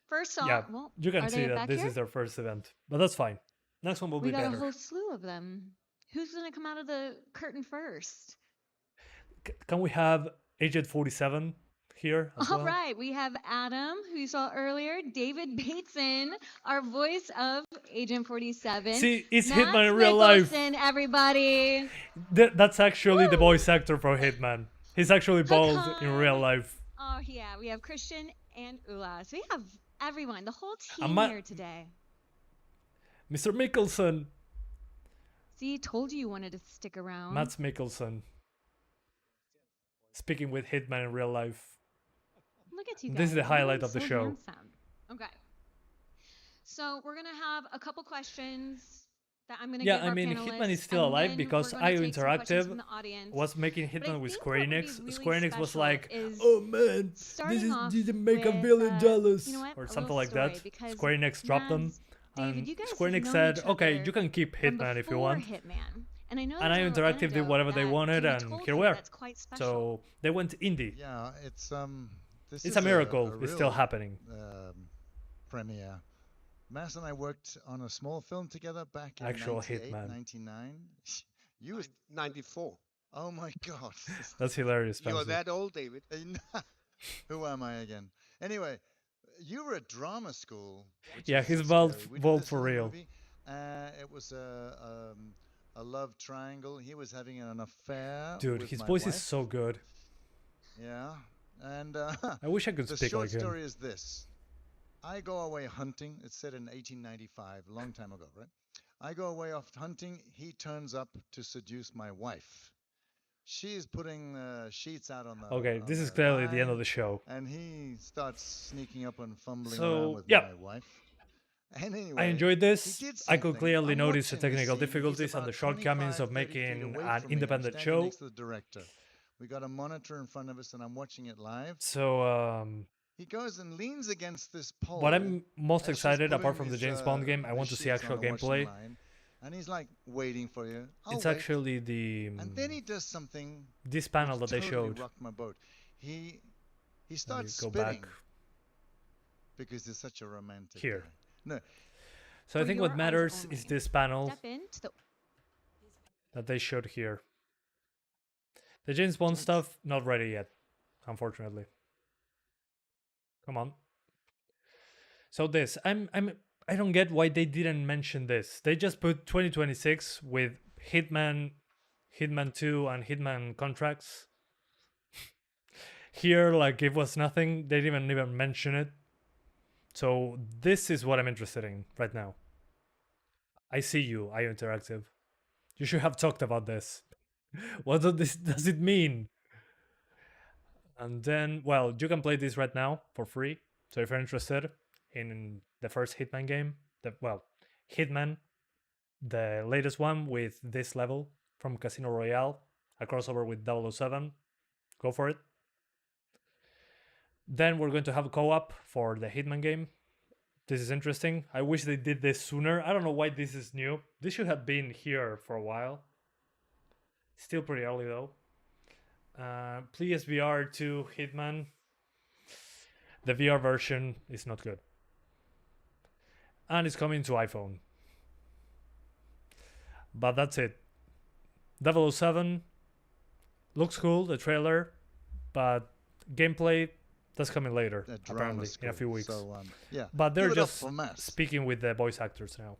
First off, Yeah, well, you can are see they that back this here? is their first event. But that's fine. Next one will We be got better. a whole slew of them. Who's going to come out of the curtain first? Can we have Agent 47 here as All well? right, we have Adam, who you saw earlier, David Bateson, our voice of Agent 47. See, it's Matt Hitman in real life. Nicholson, everybody. That's actually the voice actor for Hitman. He's actually bald in real life. Oh, yeah, we have Christian and Ula. So we have everyone, the whole And team here today. Mr. Mikkelsen. See, told you wanted to stick around. Matt Mikkelsen. Speaking with Hitman in real life. Look at you guys. This is the highlight of the So show. handsome. Okay. So we're going to have a couple questions that I'm going to give our panelists, Hitman is still and alive then because we're gonna IO take some questions from Interactive the audience. was making But I Hitman with think Square what would Enix. be really Square Enix was special like, is oh man, this starting off didn't make a with, billion dollars. you know what, Or a something little like story, that. because Square Enix dropped them. Mads, David, And you guys Square have Enix known said, each okay, other you can keep from Hitman if you before want. Hitman. And I know And IO there's a little Interactive did whatever they anecdote wanted, that and can be here told we are. that's quite special. So they went indie. Yeah, it's this It's is a miracle. a It's still real, happening. Premiere. Mass and I worked on a small film together back in Actual 98, Hitman. 99. You was 94. Oh my God. That's hilarious, You're Spencer. that old, David. Who am I again? Anyway, you were at drama school. which Yeah, is he's so bald, scary. We did bald this for little real. movie. It was a love triangle. He was having an affair. Dude, with his my voice wife. is so good. Yeah, and I wish I could the speak short like him. story is this: I go away hunting. It's set in 1895, a long time ago, right? I go away off hunting. He turns up to seduce my wife. She's putting sheets out on the. Okay, on this is the clearly the end line, of the show. And he starts sneaking up and fumbling So, around with yeah. my wife. And anyway, I enjoyed this. he did I could something. clearly I'm notice the watching this technical scene. He's difficulties and about the shortcomings 25, of 30 feet making away an from me. I'm independent standing show. next to the director. We got a monitor in front of us, and I'm watching it live. So, He goes and leans against this pole. what I'm most as she's excited, apart putting from the these, James Bond game, I these want to see sheets actual on the washing gameplay. line, and he's like waiting for you. It's wait. actually the And then he does something. this panel which that they totally showed. rocked my boat. He Let starts me go spitting back because he's such a romantic here. guy. No, So I For think your what eyes matters only. is this panel Step into the that they showed here. The James Bond stuff, not ready yet, unfortunately. Come on. So this, I'm I don't get why they didn't mention this. They just put 2026 with Hitman, Hitman 2, and Hitman contracts. Here, like, it was nothing. They didn't even mention it. So this is what I'm interested in right now. I see you, IO Interactive. You should have talked about this. What does it mean? And then, well, you can play this right now for free. So if you're interested in the first Hitman game, Hitman, the latest one with this level from Casino Royale, a crossover with 007, go for it. Then we're going to have a co-op for the Hitman game. This is interesting. I wish they did this sooner. I don't know why this is new. This should have been here for a while. Still pretty early though. Please VR 2 Hitman. The VR version is not good. And it's coming to iPhone. But that's it. 007 looks cool, the trailer, but gameplay that's coming later, apparently, in a few weeks. So, yeah. But they're just speaking with the voice actors now.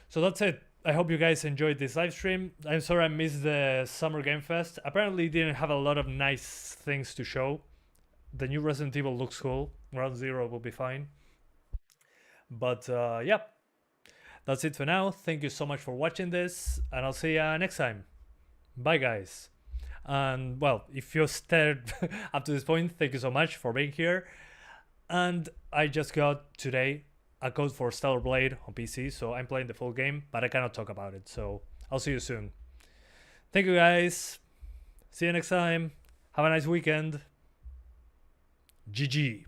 So that's it. I hope you guys enjoyed this live stream. I'm sorry I missed the Summer Game Fest. Apparently it didn't have a lot of nice things to show. The new Resident Evil looks cool. Ground Zero will be fine. But yeah, that's it for now. Thank you so much for watching this, and I'll see you next time. Bye, guys. And well, if you stayed up to this point, thank you so much for being here. And I just got today a code for Stellar Blade on PC, so I'm playing the full game, but I cannot talk about it. So I'll see you soon. Thank you, guys. See you next time. Have a nice weekend. GG.